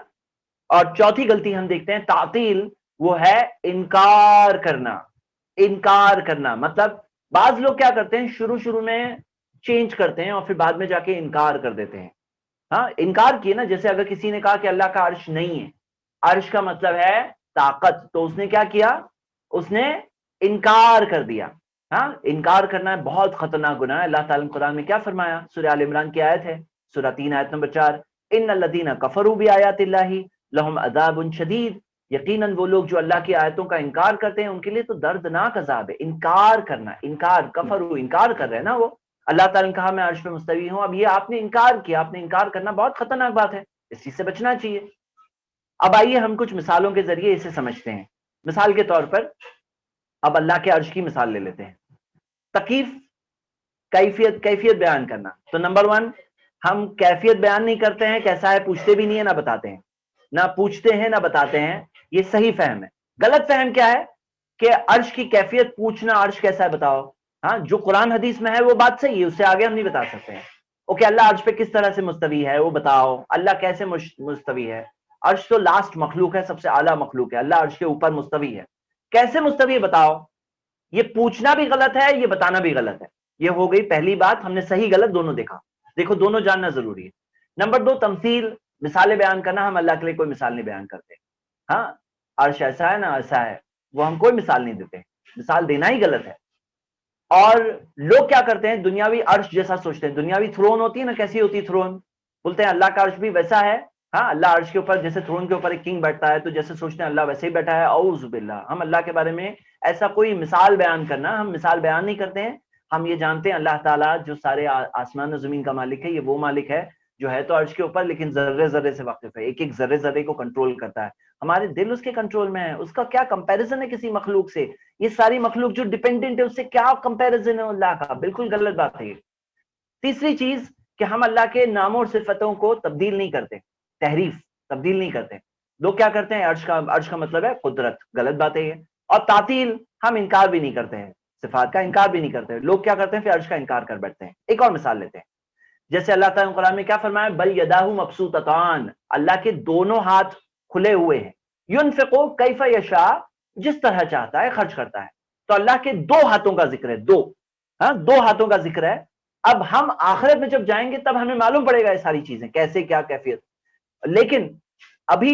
اور چوتھی غلطی ہم دیکھتے ہیں تعطیل، وہ ہے انکار کرنا. انکار کرنا مطلب بعض لوگ کیا کرتے ہیں، شروع میں چینج کرتے ہیں اور پھر بعد میں جا کے انکار کر دیتے ہیں. ہاں، انکار کیے نا. جیسے اگر کسی نے کہا کہ اللہ کا عرش نہیں ہے، عرش کا مطلب ہے طاقت، تو اس نے کیا کیا؟ اس نے انکار کر دیا. ہاں، انکار کرنا بہت خطرناک گناہ ہے. اللہ تعالیٰ نے قرآن میں کیا فرمایا؟ سورہ آل عمران کی آیت ہے، سورہ 3 آیت نمبر 4، ان الذین کفروا بآیات اللہ لہم عذاب شدید، یقیناً وہ لوگ جو اللہ کی آیتوں کا انکار کرتے ہیں ان کے لیے تو دردناک عذاب ہے. انکار کرنا، انکار، کفروا، انکار کر رہے ہیں نا وہ. اللہ تعالیٰ نے کہا میں عرش پہ مستوی ہوں، اب یہ آپ نے انکار کیا. آپ نے انکار کرنا بہت خطرناک بات ہے، اس چیز سے بچنا چاہیے. اب آئیے ہم کچھ مثالوں کے ذریعے اسے سمجھتے ہیں. مثال کے طور پر اب اللہ کے عرش کی مثال لے لیتے ہیں. تکیف، کیفیت بیان کرنا. تو نمبر 1، ہم کیفیت بیان نہیں کرتے ہیں، کیسا ہے پوچھتے بھی نہیں ہیں، نہ بتاتے ہیں. نہ پوچھتے ہیں نہ بتاتے ہیں، یہ صحیح فہم ہے. غلط فہم کیا ہے کہ عرش کی کیفیت پوچھنا، عرش کیسا ہے بتاؤ. ہاں، جو قرآن حدیث میں ہے وہ بات صحیح ہے، اس سے آگے ہم نہیں بتا سکتے ہیں. اوکے، اللہ عرش پہ کس طرح سے مستوی ہے وہ بتاؤ. اللہ کیسے مستوی ہے؟ عرش تو لاسٹ مخلوق ہے، سب سے اعلیٰ مخلوق ہے. اللہ عرش کے اوپر مستوی ہے، کیسے مستوی ہے بتاؤ. یہ پوچھنا بھی غلط ہے، یہ بتانا بھی غلط ہے. یہ ہو گئی پہلی بات. ہم نے صحیح غلط دونوں دیکھا. دیکھو دونوں جاننا ضروری ہے. نمبر 2 تمثیل، مثالیں بیان کرنا. ہم اللہ کے لیے کوئی مثال نہیں بیان کرتے. ہاں، عرش ایسا ہے نا ایسا ہے، وہ ہم کوئی مثال نہیں دیتے. مثال دینا ہی غلط ہے. اور لوگ کیا کرتے ہیں، دنیاوی عرش جیسا سوچتے ہیں. دنیاوی تھرون ہوتی ہے نا، کیسی ہوتی ہے تھرون؟ بولتے ہیں اللہ کا عرش بھی ویسا ہے. ہاں، اللہ عرش کے اوپر جیسے تھرون کے اوپر ایک کنگ بیٹھتا ہے، تو جیسے سوچتے ہیں اللہ ویسے ہی بیٹھا ہے. اعوذ باللہ. ہم اللہ کے بارے میں ایسا کوئی مثال بیان کرنا، ہم مثال بیان نہیں کرتے ہیں. ہم یہ جانتے ہیں اللہ تعالیٰ جو سارے آسمان و زمین کا مالک ہے، یہ وہ مالک ہے جو ہے تو عرش کے اوپر، لیکن ذرے ذرے سے واقف ہے. ایک ایک ذرے ذرے کو کنٹرول کرتا ہے. ہمارے دل اس کے کنٹرول میں ہے. اس کا کیا کمپیریزن ہے کسی مخلوق سے؟ یہ ساری مخلوق جو ڈیپینڈنٹ ہے اس سے کیا کمپیریزن ہے اللہ کا؟ بالکل غلط بات ہے یہ. تیسری چیز کہ ہم اللہ کے ناموں اور صفتوں کو تبدیل نہیں کرتے. تحریف، تبدیل نہیں کرتے. لوگ کیا کرتے ہیں، عرش کا مطلب ہے قدرت. غلط بات ہے یہ. اور تعطیل، ہم انکار بھی نہیں کرتے ہیں، صفات کا انکار بھی نہیں کرتے. لوگ کیا کرتے ہیں، پھر عرش کا انکار کر بیٹھتے ہیں. ایک اور مثال لیتے ہیں. جیسے اللہ تعالیٰ نے قرآن میں کیا فرمایا، بل یداہ مبسوطتان، اللہ کے دونوں ہاتھ کھلے ہوئے ہیں. ينفق کیف یشاء، جس طرح چاہتا ہے خرچ کرتا ہے. تو اللہ کے 2 ہاتھوں کا ذکر ہے. 2 ہاتھوں کا ذکر ہے. اب ہم آخرت میں جب جائیں گے تب ہمیں معلوم پڑے گا یہ ساری چیزیں کیسے، کیا کیفیت. لیکن ابھی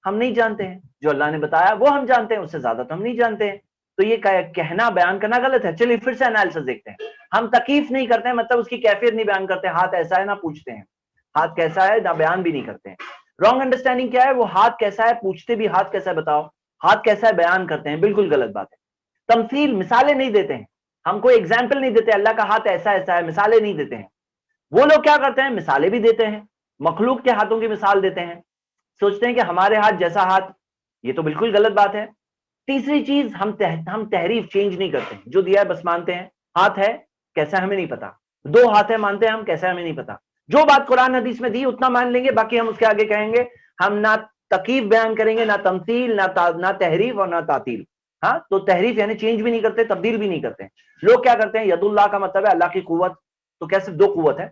ہم نہیں جانتے ہیں. جو اللہ نے بتایا وہ ہم جانتے ہیں، اس سے زیادہ تو ہم نہیں جانتے ہیں. تو یہ کہنا، بیان کرنا غلط ہے. چلیے پھر سے انالیسس دیکھتے ہیں. ہم تکیف نہیں کرتے ہیں، مطلب اس کی کیفیت نہیں بیان کرتے. ہاتھ ایسا ہے نہ پوچھتے ہیں، ہاتھ کیسا ہے نہ بیان بھی نہیں کرتے ہیں. رانگ انڈرسٹینڈنگ کیا ہے، وہ ہاتھ کیسا ہے پوچھتے بھی، ہاتھ کیسا ہے بتاؤ. ہاتھ کیسا ہے بیان کرتے ہیں. بالکل غلط بات ہے. تمثیل، مثالیں نہیں دیتے ہیں. ہم کوئی ایگزامپل نہیں دیتے اللہ کا ہاتھ ایسا ایسا ہے، مثالیں نہیں دیتے ہیں. وہ لوگ کیا کرتے ہیں، مثالیں بھی دیتے ہیں، مخلوق کے ہاتھوں کی مثال دیتے ہیں. سوچتے ہیں کہ ہمارے ہاتھ جیسا ہاتھ. یہ تو بالکل غلط بات ہے. تیسری چیز، ہم تحریف، چینج نہیں کرتے. جو دیا ہے بس مانتے ہیں. ہاتھ ہے کیسا ہمیں نہیں پتا. 2 ہاتھ ہے مانتے ہیں ہم، کیسا ہمیں نہیں پتا. جو بات قرآن حدیث میں دی اتنا مان لیں گے، باقی ہم اس کے آگے کہیں گے. ہم نہ تکیف بیان کریں گے، نہ تمثیل، نہ تحریف اور نہ تعطیل. ہاں، تو تحریف یعنی چینج بھی نہیں کرتے، تبدیل بھی نہیں کرتے. لوگ کیا کرتے ہیں، ید اللہ کا مطلب ہے اللہ کی قوت. تو کیا صرف 2 قوت ہے؟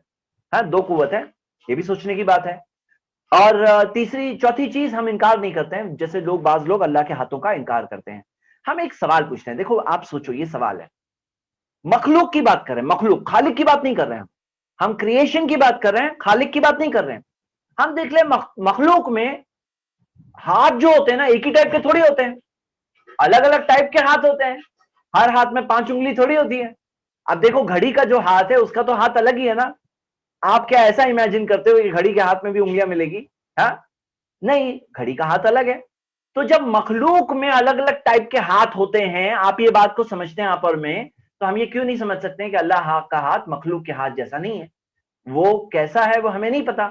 ہاں، 2 قوت ہے. یہ بھی سوچنے کی بات ہے. اور چوتھی چیز، ہم انکار نہیں کرتے ہیں. جیسے بعض لوگ اللہ کے ہاتھوں کا انکار کرتے ہیں. ہم ایک سوال پوچھتے ہیں. دیکھو آپ سوچو، یہ سوال ہے مخلوق کی بات کر رہے ہیں, مخلوق, خالق کی بات نہیں کر رہے ہیں ہم کریشن کی بات کر رہے ہیں, خالق کی بات نہیں کر رہے ہیں. ہم دیکھ لیں مخلوق میں ہاتھ جو ہوتے ہیں نا ایک ہی ٹائپ کے تھوڑی ہوتے ہیں, الگ الگ ٹائپ کے ہاتھ ہوتے ہیں, ہر ہاتھ میں 5 انگلی تھوڑی ہوتی ہے. اب دیکھو گھڑی کا جو ہاتھ ہے اس کا تو ہاتھ الگ ہی ہے نا, آپ کیا ایسا امیجن کرتے ہو کہ گھڑی کے ہاتھ میں بھی انگلیاں ملے گی؟ ہاں نہیں, گھڑی کا ہاتھ الگ ہے. تو جب مخلوق میں الگ الگ ٹائپ کے ہاتھ ہوتے ہیں, آپ یہ بات کو سمجھتے ہیں آپر میں, تو ہم یہ کیوں نہیں سمجھ سکتے ہیں کہ اللہ کا ہاتھ مخلوق کے ہاتھ جیسا نہیں ہے؟ وہ کیسا ہے وہ ہمیں نہیں پتا,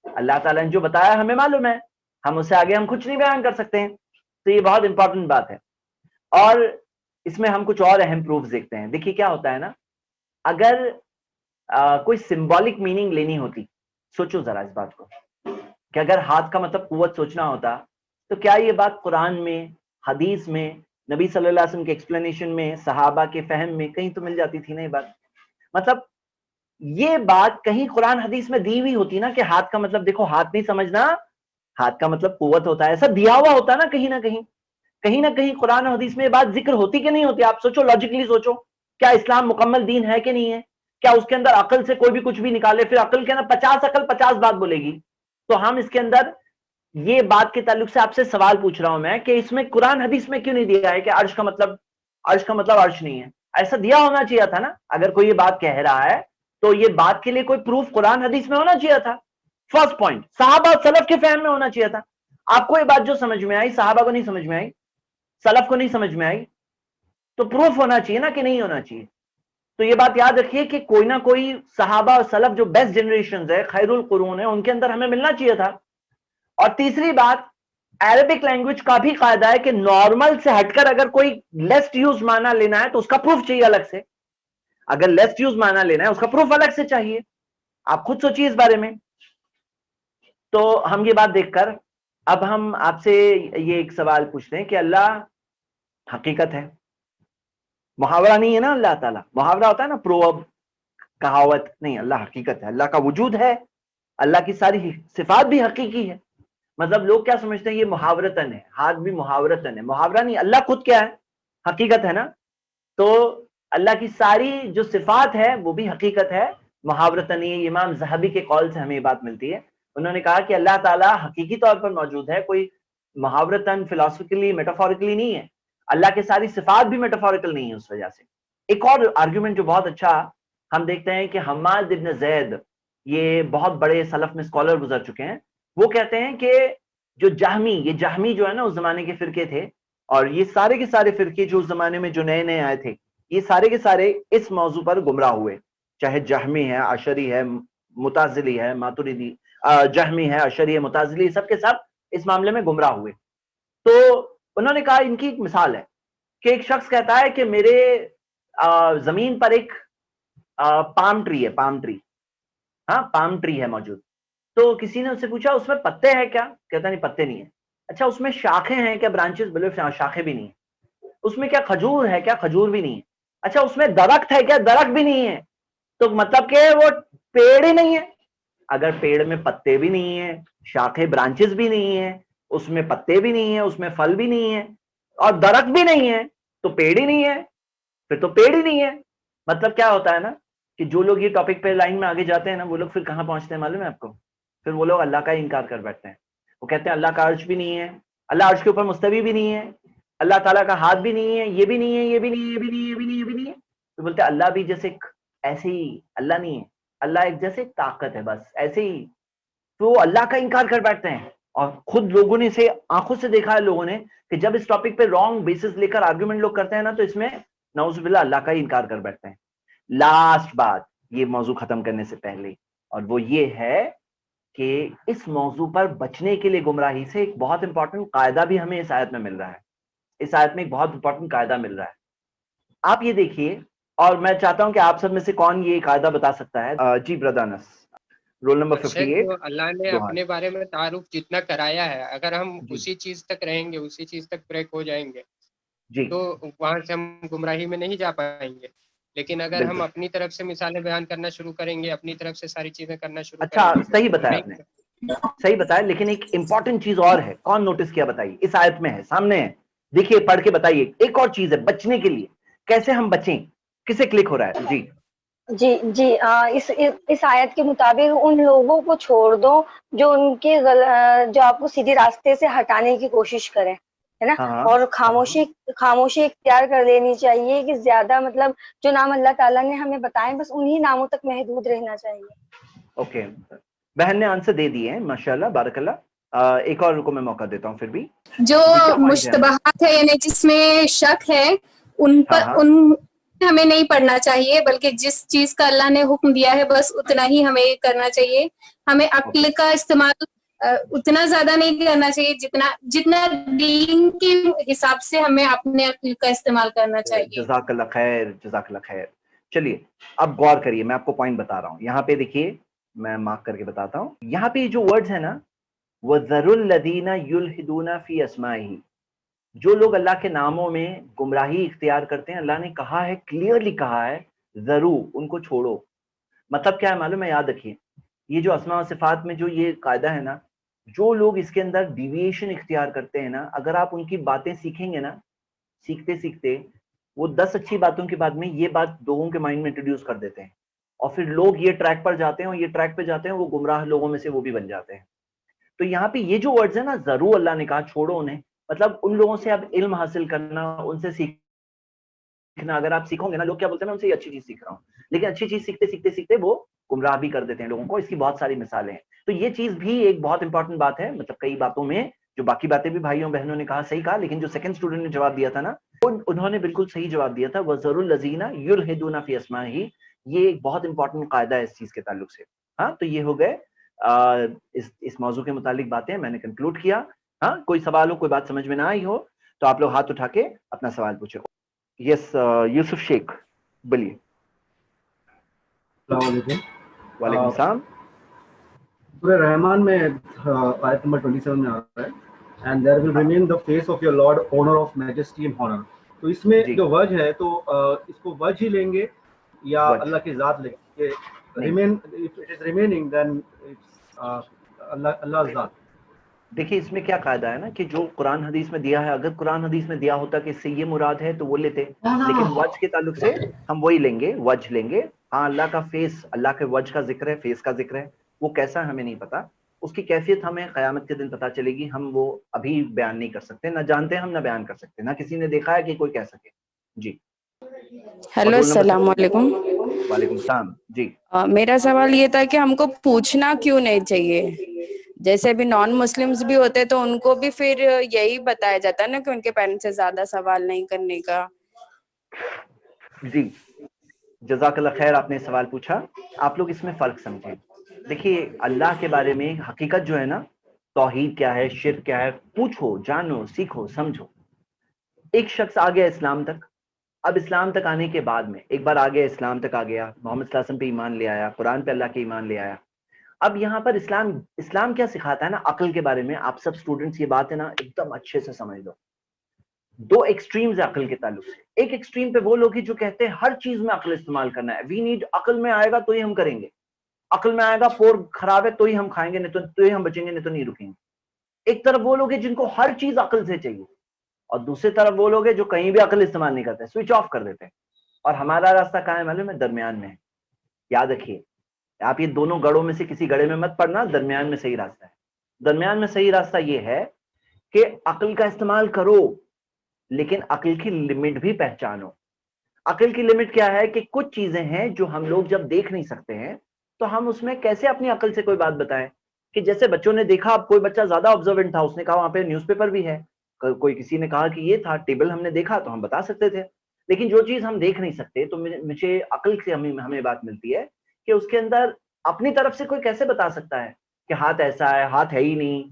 اللہ تعالیٰ نے جو بتایا ہمیں معلوم ہے, ہم اس سے آگے ہم کچھ نہیں بیان کر سکتے ہیں. تو یہ بہت امپورٹنٹ بات ہے. اور اس میں ہم کچھ اور اہم پروفز دیکھتے ہیں. دیکھیے کیا ہوتا ہے نا, اگر کوئی سمبولک میننگ لینی ہوتی, سوچو ذرا اس بات کو, کہ اگر ہاتھ کا مطلب قوت سوچنا ہوتا تو کیا یہ بات قرآن میں, حدیث میں, نبی صلی اللہ علیہ وسلم کے ایکسپلینیشن میں, صحابہ کے فہم میں کہیں تو مل جاتی تھی نا یہ بات. مطلب یہ بات کہیں قرآن حدیث میں دی ہوئی ہوتی نا کہ ہاتھ کا مطلب دیکھو, ہاتھ نہیں سمجھنا, ہاتھ کا مطلب قوت ہوتا ہے, ایسا دیا ہوا ہوتا نا کہیں نہ کہیں قرآن حدیث میں یہ بات ذکر ہوتی کہ نہیں ہوتی؟ آپ سوچو, لاجیکلی سوچو, کیا اسلام مکمل دین ہے کہ نہیں ہے؟ کیا اس کے اندر عقل سے کوئی بھی کچھ بھی نکالے, پھر عقل کے اندر 50 عقل 50 بات بولے گی؟ تو ہم اس کے اندر یہ بات کے تعلق سے آپ سے سوال پوچھ رہا ہوں میں کہ اس میں قرآن حدیث میں کیوں نہیں دیا ہے کہ عرش کا مطلب عرش نہیں ہے؟ ایسا دیا ہونا چاہیے تھا نا. اگر کوئی یہ بات کہہ رہا ہے تو یہ بات کے لیے کوئی پروف قرآن حدیث میں ہونا چاہیے تھا. فرسٹ پوائنٹ, صحابہ سلف کے فہم میں ہونا چاہیے تھا. آپ کو یہ بات جو سمجھ میں آئی, صحابہ کو نہیں سمجھ میں آئی, سلف کو نہیں سمجھ میں آئی, تو پروف ہونا چاہیے نا کہ نہیں ہونا چاہیے. تو یہ بات یاد رکھیے کہ کوئی نہ کوئی صحابہ اور سلف جو بیسٹ جنریشنز ہے, خیر القرون ہے, ان کے اندر ہمیں ملنا چاہیے تھا. اور تیسری بات, عربک لینگویج کا بھی قاعدہ ہے کہ نارمل سے ہٹ کر اگر کوئی لیسٹ یوز معنی لینا ہے تو اس کا پروف چاہیے الگ سے. اگر لیسٹ یوز معنی لینا ہے اس کا پروف الگ سے چاہیے. آپ خود سوچیے اس بارے میں. تو ہم یہ بات دیکھ کر اب ہم آپ سے یہ ایک سوال پوچھتے ہیں کہ اللہ حقیقت ہے, محاورہ نہیں ہے نا. اللہ تعالیٰ محاورہ ہوتا ہے نا, پروورب, کہاوت نہیں, اللہ حقیقت ہے, اللہ کا وجود ہے, اللہ کی ساری صفات بھی حقیقی ہے. مطلب لوگ کیا سمجھتے ہیں یہ محاورتن ہے, ہاتھ بھی محاورتن ہے, محاورہ نہیں, اللہ خود کیا ہے؟ حقیقت ہے نا. تو اللہ کی ساری جو صفات ہے وہ بھی حقیقت ہے, محاورتن نہیں ہے. امام ذہبی کے قول سے ہمیں یہ بات ملتی ہے. انہوں نے کہا کہ اللہ تعالیٰ حقیقی طور پر موجود ہے, کوئی محاورتن فلاسفیکلی میٹافورکلی نہیں ہے. اللہ کے ساری صفات بھی میٹافوریکل نہیں ہے اس وجہ سے. ایک اور آرگیومنٹ جو بہت اچھا ہم دیکھتے ہیں کہ حماد ابن زید, یہ بہت بڑے سلف میں اسکالر گزر چکے ہیں, وہ کہتے ہیں کہ جو جہمی جو ہے نا اس زمانے کے فرقے تھے, اور یہ سارے کے سارے فرقے جو اس زمانے میں جو نئے آئے تھے, یہ سارے کے سارے اس موضوع پر گمراہ ہوئے. چاہے جہمی ہے, عشری ہے, متازلی ہے, ماتریدی, جہمی ہے, عشری ہے, متازلی, سب کے سب اس معاملے میں گمراہ ہوئے. تو انہوں نے کہا, ان کی ایک مثال ہے کہ ایک شخص کہتا ہے کہ میرے زمین پر ایک پام ٹری ہے, پام ٹری ہے موجود. تو کسی نے اس سے پوچھا اس میں پتے ہیں کیا؟ کہتا نہیں پتے نہیں ہے. اچھا اس میں شاخیں ہیں کیا؟ برانچز, بولے شاخیں بھی نہیں ہے. اس میں کیا کھجور ہے کیا؟ کھجور بھی نہیں ہے. اچھا اس میں درخت ہے کیا؟ درخت بھی نہیں ہے. تو مطلب کہ وہ پیڑ ہی نہیں ہے. اگر پیڑ میں پتے بھی نہیں ہیں, شاخیں برانچز بھی نہیں ہیں, اس میں پتے بھی نہیں ہیں, اس میں پھل بھی نہیں ہے, اور درخت بھی نہیں ہے, تو پیڑ ہی نہیں ہے. پھر تو پیڑ ہی نہیں ہے. مطلب کیا ہوتا ہے نا کہ جو لوگ یہ ٹاپک پہ لائن میں آگے جاتے ہیں نا, وہ لوگ پھر کہاں پہنچتے ہیں معلوم ہے آپ کو؟ پھر وہ لوگ اللہ کا انکار کر بیٹھتے ہیں. وہ کہتے ہیں اللہ کا عرش بھی نہیں ہے, اللہ عرش کے اوپر مستوی بھی نہیں ہے, اللہ تعالیٰ کا ہاتھ بھی نہیں ہے, یہ بھی نہیں ہے, یہ بھی نہیں ہے, یہ بھی نہیں ہے, یہ بھی نہیں ہے, یہ بھی نہیں ہے. تو بولتے ہیں اللہ بھی جیسے ایسے ہی اللہ نہیں ہے, اللہ ایک جیسے طاقت ہے, بس ایسے ہی. تو وہ اللہ کا انکار کر بیٹھتے ہیں. اور خود لوگوں نے سے آنکھوں سے دیکھا ہے لوگوں نے کہ جب اس ٹاپک پہ رانگ بیسس لے کر آرگومنٹ لوگ کرتے ہیں نا, تو اس میں نعوذ باللہ اللہ کا انکار کر بیٹھتے ہیں. لاسٹ بات یہ موضوع ختم کرنے سے پہلے, اور وہ یہ ہے کہ اس موضوع پر بچنے کے لیے گمراہی سے ایک بہت امپورٹنٹ قاعدہ بھی ہمیں اس آیت میں مل رہا ہے. اس آیت میں ایک بہت امپورٹنٹ قاعدہ مل رہا ہے. آپ یہ دیکھیے, اور میں چاہتا ہوں کہ آپ سب میں سے کون یہ قاعدہ بتا سکتا ہے؟ جی برادر انس, رول نمبر 58. اللہ نے اپنے بارے میں تعارف جتنا کرایا ہے, اگر ہم جی. اسی چیز تک رہیں گے, اسی چیز تک بریک ہو جائیں گے, جی تو وہاں سے ہم گمراہی میں نہیں جا پائیں گے. لیکن اگر ہم بالکل اپنی طرف سے مثالیں بیان کرنا شروع کریں گے, اپنی طرف سے ساری چیزیں کرنا شروع اچھا کریں گے, صحیح بتایا آپ نے, صحیح بتایا. لیکن ایک امپورٹنٹ چیز اور ہے, کون نوٹس کیا بتائیے؟ اس آیت میں ہے, سامنے ہے, دیکھیے پڑھ کے بتائیے. ایک اور چیز ہے بچنے کے لیے, کیسے ہم بچیں. کسے کلک ہو رہا ہے؟ جی جی اس آیت کے مطابق ان لوگوں کو چھوڑ دو جو ان کے جو آپ کو سیدھے راستے سے ہٹانے کی کوشش کریں، ہے نا، ہاں اور خاموشی اختیار کر لینی چاہیے کہ زیادہ مطلب جو نام اللہ تعالیٰ نے ہمیں بتائے بس انہی ناموں تک محدود رہنا چاہیے. اوکے، بہن نے آنسر دے دیے ہیں، ماشاءاللہ بارک اللہ. ایک اور کو میں موقع دیتا ہوں پھر بھی. جو مشتبہات ہے یعنی جس میں شک ہے ان پر ہمیں نہیں پڑھنا چاہیے، بلکہ جس چیز کا اللہ نے حکم دیا ہے بس اتنا ہی ہمیں کرنا چاہیے. ہمیں عقل کا استعمال اتنا زیادہ نہیں کرنا چاہیے جتنا دین کے حساب سے ہمیں اپنے عقل کا استعمال کرنا چاہیے. جزاک اللہ خیر، جزاک اللہ خیر. چلیے اب غور کریے، میں آپ کو پوائنٹ بتا رہا ہوں. یہاں پہ دیکھیے، میں مارک کر کے بتاتا ہوں. یہاں پہ جو ورڈز ہیں نا، وَذَرُوا الَّذِينَ يُلْحِدُونَ فِي أَسْمَائِهِ، جو لوگ اللہ کے ناموں میں گمراہی اختیار کرتے ہیں، اللہ نے کہا ہے، کلیئرلی کہا ہے، ضرور ان کو چھوڑو. مطلب کیا ہے معلوم ہے؟ یاد رکھیے، یہ جو اسماء و صفات میں جو یہ قاعدہ ہے نا، جو لوگ اس کے اندر ڈیویشن اختیار کرتے ہیں نا، اگر آپ ان کی باتیں سیکھیں گے نا، سیکھتے سیکھتے وہ 10 اچھی باتوں کے بعد میں یہ بات لوگوں کے مائنڈ میں انٹروڈیوس کر دیتے ہیں، اور پھر لوگ یہ ٹریک پر جاتے ہیں اور یہ ٹریک پہ جاتے ہیں، وہ گمراہ لوگوں میں سے وہ بھی بن جاتے ہیں. تو یہاں پہ یہ جو ورڈز ہیں نا، ضرور اللہ نے کہا چھوڑو انہیں، مطلب ان لوگوں سے اب علم حاصل کرنا، ان سے سیکھنا. اگر آپ سیکھو گے نا، لوگ کیا بولتے ہیں، میں ان سے یہ اچھی چیز سیکھ رہا ہوں، لیکن اچھی چیز سیکھتے سیکھتے سیکھتے وہ گمراہ بھی کر دیتے ہیں لوگوں کو. اس کی بہت ساری مثالیں ہیں. تو یہ چیز بھی ایک بہت امپورٹنٹ بات ہے. مطلب کئی باتوں میں جو باقی باتیں بھی بھائیوں بہنوں نے کہا صحیح کہا، لیکن جو سیکنڈ اسٹوڈنٹ نے جواب دیا تھا نا، انہوں نے بالکل صحیح جواب دیا تھا، وَذَرُوا الَّذِينَ يُلْحِدُونَ فِي أَسْمَائِهِ. یہ ایک بہت امپورٹنٹ قاعدہ ہے اس چیز کے تعلق سے. ہاں، تو یہ ہو گئے اس موضوع کے متعلق باتیں میں نے کنکلوڈ کیا. ہاں، کوئی سوال ہو، کوئی بات سمجھ میں نہ آئی ہو تو آپ لوگ ہاتھ اٹھا کے اپنا سوال پوچھو. یس، یوسف شیخ بولیے. السلام علیکم. وعلیکم السلام. سورہ رحمان میں آیت نمبر 27 میں آتا ہے and there will remain the face of your Lord, honor of majesty and honor. تو اس میں جو وجہ ہے تو اس کو وجہ ہی لیں گے یا اللہ کی ذات لیں گے؟ remain, if it is remaining then it's اللہ ذات. دیکھیے اس میں کیا قاعدہ ہے نا کہ جو قرآن حدیث میں دیا ہے، اگر قرآن حدیث میں دیا ہوتا کہ اس سے یہ مراد ہے تو وہ لیتے، لیکن وجہ کے تعلق سے ہم وہی لیں گے، وجہ لیں گے. ہاں، اللہ کا فیس، اللہ کے وجہ کا ذکر ہے، فیس کا ذکر ہے، وہ کیسا ہے ہمیں نہیں پتا، اس کی کیفیت ہمیں قیامت کے دن پتا چلے گی. ہم وہ ابھی بیان نہیں کر سکتے، نہ جانتے ہم نہ بیان کر سکتے، نہ کسی نے دیکھا ہے کہ کوئی کہہ سکے. جی ہیلو، السلام علیکم. وعلیکم السلام. جی میرا سوال یہ تھا کہ ہم کو پوچھنا کیوں نہیں چاہیے؟ جیسے بھی نان مسلمز بھی ہوتے تو ان کو بھی پھر یہی بتایا جاتا ہے نا کہ ان کے پیرنٹس سے زیادہ سوال نہیں کرنے کا. جی جزاک اللہ خیر، آپ نے سوال پوچھا. آپ لوگ اس میں فرق سمجھیں. دیکھیے اللہ کے بارے میں حقیقت جو ہے نا، توحید کیا ہے، شرک کیا ہے، پوچھو، جانو، سیکھو، سمجھو. ایک شخص آ گیا اسلام تک. اب اسلام تک آنے کے بعد میں ایک بار آ گیا، اسلام تک آ گیا، محمد صلی اللہ علیہ وسلم پہ ایمان لے آیا، قرآن پہ اللہ کے ایمان لے آیا. اب یہاں پر اسلام کیا سکھاتا ہے نا عقل کے بارے میں. آپ سب اسٹوڈنٹس یہ بات ہے نا ایک دم اچھے سے سمجھ لو. دو ایکسٹریمز ہیں عقل کے تعلق سے. ایک ایکسٹریم پہ وہ لوگ ہی جو کہتے ہیں ہر چیز میں عقل استعمال کرنا ہے. وی نیڈ، عقل میں آئے گا تو ہی ہم کریں گے، عقل میں آئے گا پور خراب ہے تو ہی ہم کھائیں گے، نہیں تو ہی ہم بچیں گے، نہیں تو نہیں رکیں گے. ایک طرف وہ لوگ ہیں جن کو ہر چیز عقل سے چاہیے، اور دوسری طرف وہ لوگ ہیں جو کہیں بھی عقل استعمال نہیں کرتے، سوئچ آف کر دیتے ہیں. اور ہمارا راستہ کہاں ہے معلوم ہے؟ درمیان میں ہے. یاد رکھیے، آپ یہ دونوں گڑوں میں سے کسی گڑے میں مت پڑنا، درمیان میں صحیح راستہ ہے. درمیان میں صحیح راستہ یہ ہے کہ عقل کا استعمال کرو، لیکن عقل کی لمٹ بھی پہچانو. عقل کی لمٹ کیا ہے کہ کچھ چیزیں ہیں جو ہم لوگ جب دیکھ نہیں سکتے ہیں تو ہم اس میں کیسے اپنی عقل سے کوئی بات بتائیں. کہ جیسے بچوں نے دیکھا، اب کوئی بچہ زیادہ آبزروینٹ تھا، اس نے کہا وہاں پہ نیوز پیپر بھی ہے، کوئی کسی نے کہا کہ یہ تھا ٹیبل، ہم نے دیکھا تو ہم بتا سکتے تھے. لیکن جو چیز ہم دیکھ نہیں سکتے تو مجھے عقل سے ہمیں بات ملتی ہے کہ اس کے اندر اپنی طرف سے کوئی کیسے بتا سکتا ہے کہ ہاتھ ایسا ہے، ہاتھ ہے ہی نہیں،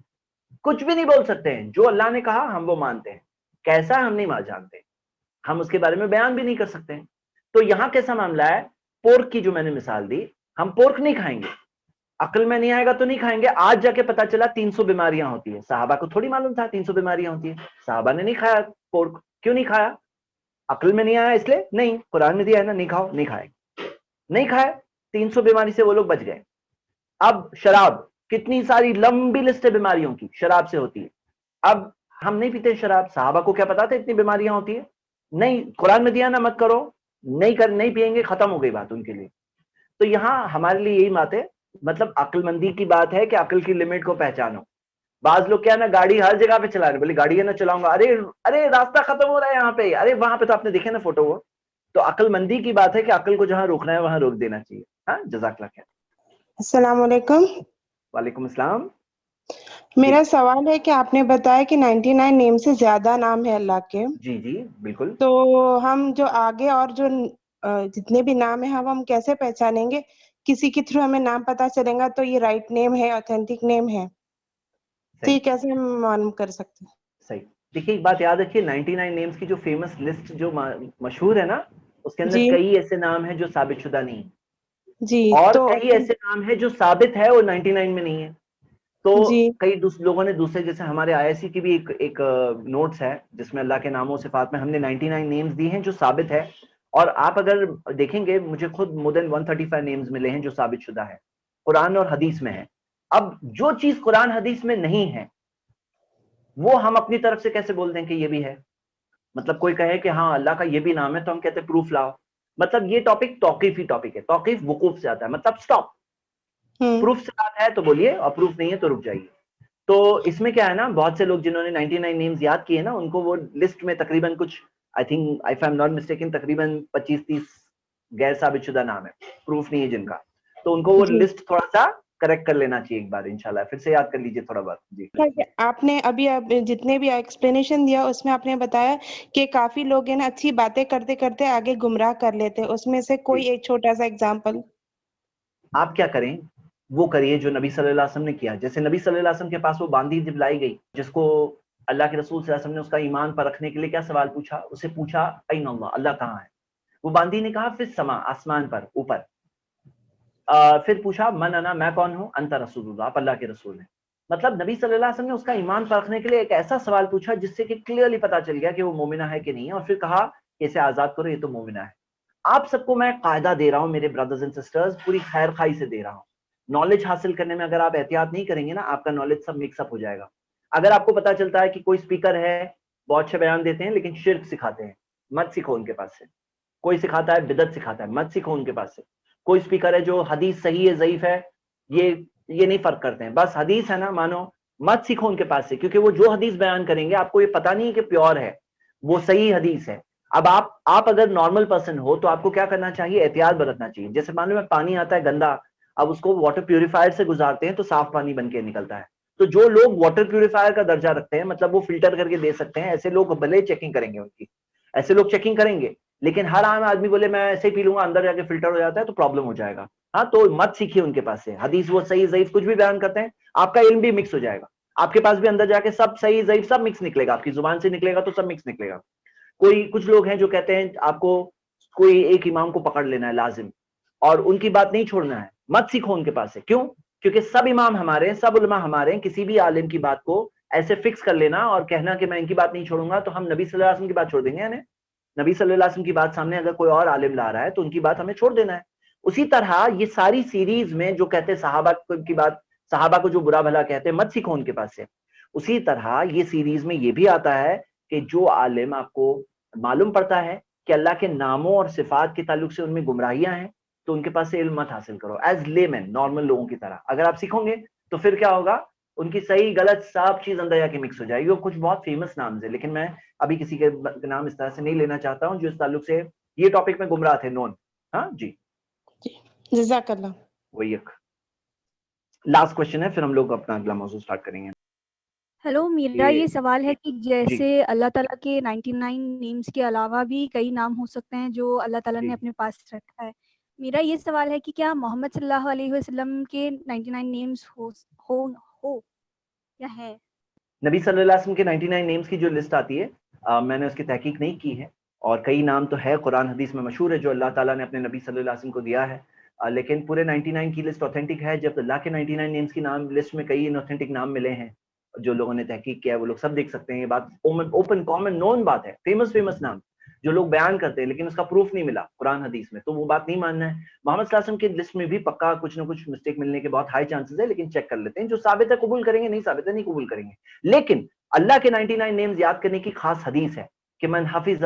کچھ بھی نہیں بول سکتے ہیں. جو اللہ نے کہا ہم وہ مانتے ہیں، کیسا ہم نہیں جانتے، ہم اس کے بارے میں بیان بھی نہیں کر سکتے ہیں. تو یہاں کیسا معاملہ ہے؟ پورک کی جو میں نے مثال دی، ہم پورک نہیں کھائیں گے، عقل میں نہیں آئے گا تو نہیں کھائیں گے. آج جا کے پتا چلا 300 بیماریاں ہوتی ہیں. صحابہ کو تھوڑی معلوم تھا 300 بیماریاں ہوتی ہیں. صحابہ نے نہیں کھایا پورک. کیوں نہیں کھایا؟ عقل میں نہیں آیا اس لیے نہیں. قرآن میں دیا ہے نا نہیں کھاؤ، نہیں کھائے، نہیں کھائے. 300 بیماری سے وہ لوگ بچ گئے. اب شراب، کتنی ساری لمبی لسٹ بیماریوں کی شراب سے ہوتی ہے. اب ہم نہیں پیتے شراب، صحابہ کو کیا پتا تھا اتنی بیماریاں ہوتی ہیں؟ نہیں. قرآن میں دیا نا مت کرو، نہیں پئیں گے، ختم ہو گئی بات ان کے لیے. تو یہاں ہمارے لیے یہی بات ہے، مطلب عقل مندی کی بات ہے کہ عقل کی لمٹ کو پہچانو. بعض لوگ کیا نا گاڑی ہر جگہ پہ چلا رہے، بولے گاڑی ہے نا چلاؤں گا، ارے راستہ ختم ہو رہا ہے یہاں پہ، ارے وہاں پہ تو آپ نے دیکھے نا فوٹو وہ. تو عقل مندی کی بات ہے کہ عقل کو جہاں روکنا ہے وہاں روک دینا چاہیے. ہاں جزاک اللہ خیر. السلام علیکم. وعلیکم السلام. میرا سوال ہے کہ آپ نے بتایا کہ 99 نیم سے زیادہ نام ہے اللہ کے. جی جی بالکل. تو ہم جو آگے اور جو جتنے بھی نام ہیں ہم کیسے پہچانیں گے؟ کسی کے تھرو ہمیں نام پتا چلے گا تو یہ رائٹ نیم ہے، اوتھینٹک نیم ہے، تو یہ کیسے ہم معلوم کر سکتے ہیں؟ صحیح. دیکھیے ایک بات یاد رکھیے، 99 نیمز کی جو فیمس لسٹ جو مشہور ہے نا، اس کے اندر جی کئی ایسے نام ہیں جو ثابت شدہ نہیں، جی اور تو کئی ایسے نام ہیں جو ثابت ہے اور 99 میں نہیں ہے. تو جی کئی لوگوں نے دوسرے، جیسے ہمارے آئی ایس سی کی بھی ایک نوٹس ہے جس میں اللہ کے ناموں صفات میں ہم نے 99 نیمز دی ہیں جو ثابت ہے. اور آپ اگر دیکھیں گے مجھے خود more than 135 نیمز ملے ہیں جو ثابت شدہ ہے، قرآن اور حدیث میں ہے. اب جو چیز قرآن حدیث میں نہیں ہے وہ ہم اپنی طرف سے کیسے بول دیں کہ یہ بھی ہے؟ مطلب کوئی کہے کہ ہاں اللہ کا یہ بھی نام ہے تو ہم کہتے ہیں پروف لاؤ. مطلب یہ ٹاپک توقیفی ٹاپک ہے، توقیف وقوف سے آتا ہے، مطلب سٹاپ. پروف سے بات ہے تو بولیے، اور پروف نہیں ہے تو رک جائیے. تو اس میں کیا ہے نا، بہت سے لوگ جنہوں نے 99 نیمز یاد کیے نا، ان کو وہ لسٹ میں تقریباً کچھ I think if I am not mistaken تقریباً 25-30 غیر ثابت شدہ نام ہے، پروف نہیں ہے جن کا. تو ان کو وہ جی لسٹ تھوڑا سا کریکٹ کر لینا چاہیے ایک بار، انشاءاللہ پھر سے یاد کر لیجیے تھوڑا بہت. جی آپ نے ابھی جتنے بھی ایکسپلینیشن دیا اس میں آپ نے بتایا کہ کافی لوگ ہیں نا اچھی باتیں کرتے کرتے آگے گمراہ کر لیتے، اس میں سے کوئی ایک چھوٹا سا ایگزامپل آپ کیا کریں، وہ کریے جو نبی صلی اللہ علیہ وسلم نے کیا. جیسے نبی صلی اللہ علیہ وسلم کے پاس وہ باندی جب لائی گئی، جس کو اللہ کے رسول صلی اللہ علیہ وسلم نے اس کا ایمان پر رکھنے کے لیے کیا سوال پوچھا، اسے پوچھا این اللہ، اللہ کہاں ہے؟ وہ باندی نے کہا فی السماء، آسمان پر اوپر. پھر پوچھا من انا، میں کون ہوں؟ انت رسول اللہ، آپ اللہ کے رسول ہیں. مطلب نبی صلی اللہ علیہ وسلم نے اس کا ایمان پرکھنے کے لیے ایک ایسا سوال پوچھا جس سے کہ کلیئرلی پتا چل گیا کہ وہ مومنہ ہے کہ نہیں ہے، اور پھر کہا کہ اسے آزاد کرو، یہ تو مومنہ ہے. آپ سب کو میں قاعدہ دے رہا ہوں میرے برادرز اینڈ سسٹرز، پوری خیر خواہی سے دے رہا ہوں. نالج حاصل کرنے میں اگر آپ احتیاط نہیں کریں گے نا، آپ کا نالج سب مکس اپ ہو جائے گا. اگر آپ کو پتا چلتا ہے کہ کوئی اسپیکر ہے بہت اچھے بیان دیتے ہیں لیکن شرک سکھاتے ہیں، مت سیکھو ان کے پاس سے. کوئی سکھاتا ہے بدعت سکھاتا ہے، مت سیکھو ان کے پاس سے. کوئی اسپیکر ہے جو حدیث صحیح ہے ضعیف ہے یہ نہیں فرق کرتے ہیں، بس حدیث ہے نا مانو، مت سیکھو ان کے پاس سے، کیونکہ وہ جو حدیث بیان کریں گے آپ کو یہ پتا نہیں ہے کہ پیور ہے، وہ صحیح حدیث ہے. اب آپ اگر نارمل پرسن ہو تو آپ کو کیا کرنا چاہیے، احتیاط برتنا چاہیے. جیسے مان لو میں پانی آتا ہے گندا، اب اس کو واٹر پیوریفائر سے گزارتے ہیں تو صاف پانی بن کے نکلتا ہے. تو جو لوگ واٹر پیوریفائر کا درجہ رکھتے ہیں، مطلب وہ فلٹر کر کے دے سکتے ہیں، ایسے لوگ بھلے چیکنگ کریں گے ان کی، ایسے لوگ چیکنگ کریں گے. لیکن ہر عام آدمی بولے میں ایسے ہی پی لوں گا، اندر جا کے فلٹر ہو جاتا ہے تو پرابلم ہو جائے گا. ہاں تو مت سیکھیے ان کے پاس سے حدیث، وہ صحیح ضعیف کچھ بھی بیان کرتے ہیں، آپ کا علم بھی مکس ہو جائے گا. آپ کے پاس بھی اندر جا کے سب صحیح ضعیف سب مکس نکلے گا، آپ کی زبان سے نکلے گا تو سب مکس نکلے گا. کچھ لوگ ہیں جو کہتے ہیں آپ کو کوئی ایک امام کو پکڑ لینا ہے لازم، اور ان کی بات نہیں چھوڑنا ہے. مت سیکھو ان کے پاس سے. کیوں؟ کیونکہ سب امام ہمارے ہیں، سب علماء ہمارے ہیں. کسی بھی عالم کی بات کو ایسے فکس کر لینا اور کہنا کہ میں ان کی بات نہیں چھوڑوں گا، تو ہم نبی صلی اللہ علیہ وسلم کی بات چھوڑ دیں گے. یعنی نبی صلی اللہ علیہ وسلم کی بات سامنے اگر کوئی اور عالم لا رہا ہے تو ان کی بات ہمیں چھوڑ دینا ہے. اسی طرح یہ ساری سیریز میں جو کہتے ہیں صحابہ کی بات، صحابہ کو جو برا بھلا کہتے ہیں، مت سیکھو ان کے پاس سے. اسی طرح یہ سیریز میں یہ بھی آتا ہے کہ جو عالم آپ کو معلوم پڑتا ہے کہ اللہ کے ناموں اور صفات کے تعلق سے ان میں گمراہیاں ہیں تو ان کے پاس سے علم مت حاصل کرو ایز لے مین، نارمل لوگوں کی طرح. اگر آپ سیکھو گے تو پھر کیا ہوگا، ان کی صحیح غلط سب چیز اندر جا کے مکس ہو جائے گی. اور کچھ بہت فیمس نام ہے لیکن میں ابھی کسی کے نام اس طرح سے نہیں لینا چاہتا ہوں جو اس تعلق سے یہ ٹاپک میں گمراہ تھے نون. ہاں جی جزاک اللہ. وہی ایک لاسٹ کوشچن ہے، پھر ہم لوگ اپنا اگلا موضوع سٹارٹ کریں گے. ہیلو، میرا یہ سوال ہے کہ جیسے اللہ تعالیٰ کے 99 نیمز کے علاوہ بھی کئی نام ہو سکتے ہیں جو اللہ تعالیٰ نے اپنے پاس رکھا ہے. میرا یہ سوال ہے کہ کیا محمد صلی اللہ علیہ وسلم کے 99 نیمز ہو یا ہے؟ نبی صلی اللہ علیہ وسلم کے 99 نیمز کی جو لسٹ آتی ہے میں نے اس کی تحقیق نہیں کی ہے، اور کئی نام تو ہے قرآن حدیث میں مشہور ہے جو اللہ تعالیٰ نے اپنے نبی صلی اللہ علیہ وسلم کو دیا ہے، لیکن پورے 99 کی لسٹ اوتھینٹک ہے. جب اللہ کے 99 نیمز کی نام لسٹ میں کئی انوتھینٹک نام ملے ہیں، جو لوگوں نے تحقیق کیا ہے وہ لوگ سب دیکھ سکتے ہیں. یہ بات اوپن کامن نون بات ہے، فیمس نام جو لوگ بیان کرتے ہیں لیکن اس کا پروف نہیں ملا قرآن حدیث میں، تو وہ بات نہیں ماننا ہے. محمد صلی اللہ علیہ وسلم کی لسٹ میں بھی پکا کچھ نہ کچھ مسٹیک ملنے کے بہت ہائی چانسز ہے، لیکن چیک کر لیتے ہیں. جو ثابت ہے قبول کریں گے، نہیں ثابت ہے نہیں قبول کریں گے. لیکن اللہ کے 99 نیمز یاد کرنے کی خاص حدیث ہے کہ من حفظ،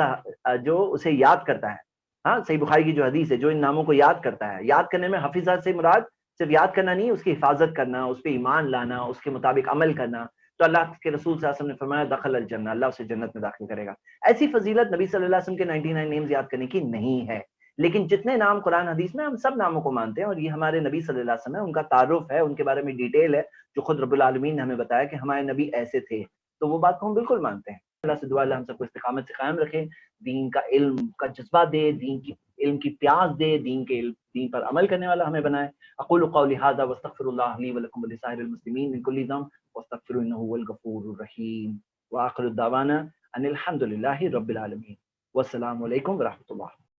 جو اسے یاد کرتا ہے، ہاں صحیح بخاری کی جو حدیث ہے، جو ان ناموں کو یاد کرتا ہے، یاد کرنے میں حفظہ سے مراد صرف یاد کرنا نہیں، اس کی حفاظت کرنا، اس پہ ایمان لانا، اس کے مطابق عمل کرنا. تو اللہ کے رسول صلی اللہ علیہ وسلم نے فرمایا دخل الجنہ، اللہ اسے جنت میں داخل کرے گا. ایسی فضیلت نبی صلی اللہ علیہ وسلم کے 99 نیمز یاد کرنے کی نہیں ہے. لیکن جتنے نام قرآن حدیث میں، ہم سب ناموں کو مانتے ہیں، اور یہ ہمارے نبی صلی اللہ علیہ وسلم ہے، ان کا تعارف ہے، ان کے بارے میں ڈیٹیل ہے جو خود رب العالمین نے ہمیں بتایا کہ ہمارے نبی ایسے تھے. تو وہ بات کو ہم بالکل مانتے ہیں. اللہ سے دعا اللہ ہم سب کو استقامت سے قائم رکھے، دین کا علم کا جذبہ دے، دین کی علم کی پیاس دے، دین پر عمل کرنے والا ہمیں بنائے. اقول قولی ھذا واستغفر اللہ لی ولکم ولسائر المسلمین من کل ذنب واستغفروہ انہ هو الغفور الرحیم. وآخر دعوانا ان الحمد للہ رب العالمین. والسلام علیکم ورحمۃ اللہ.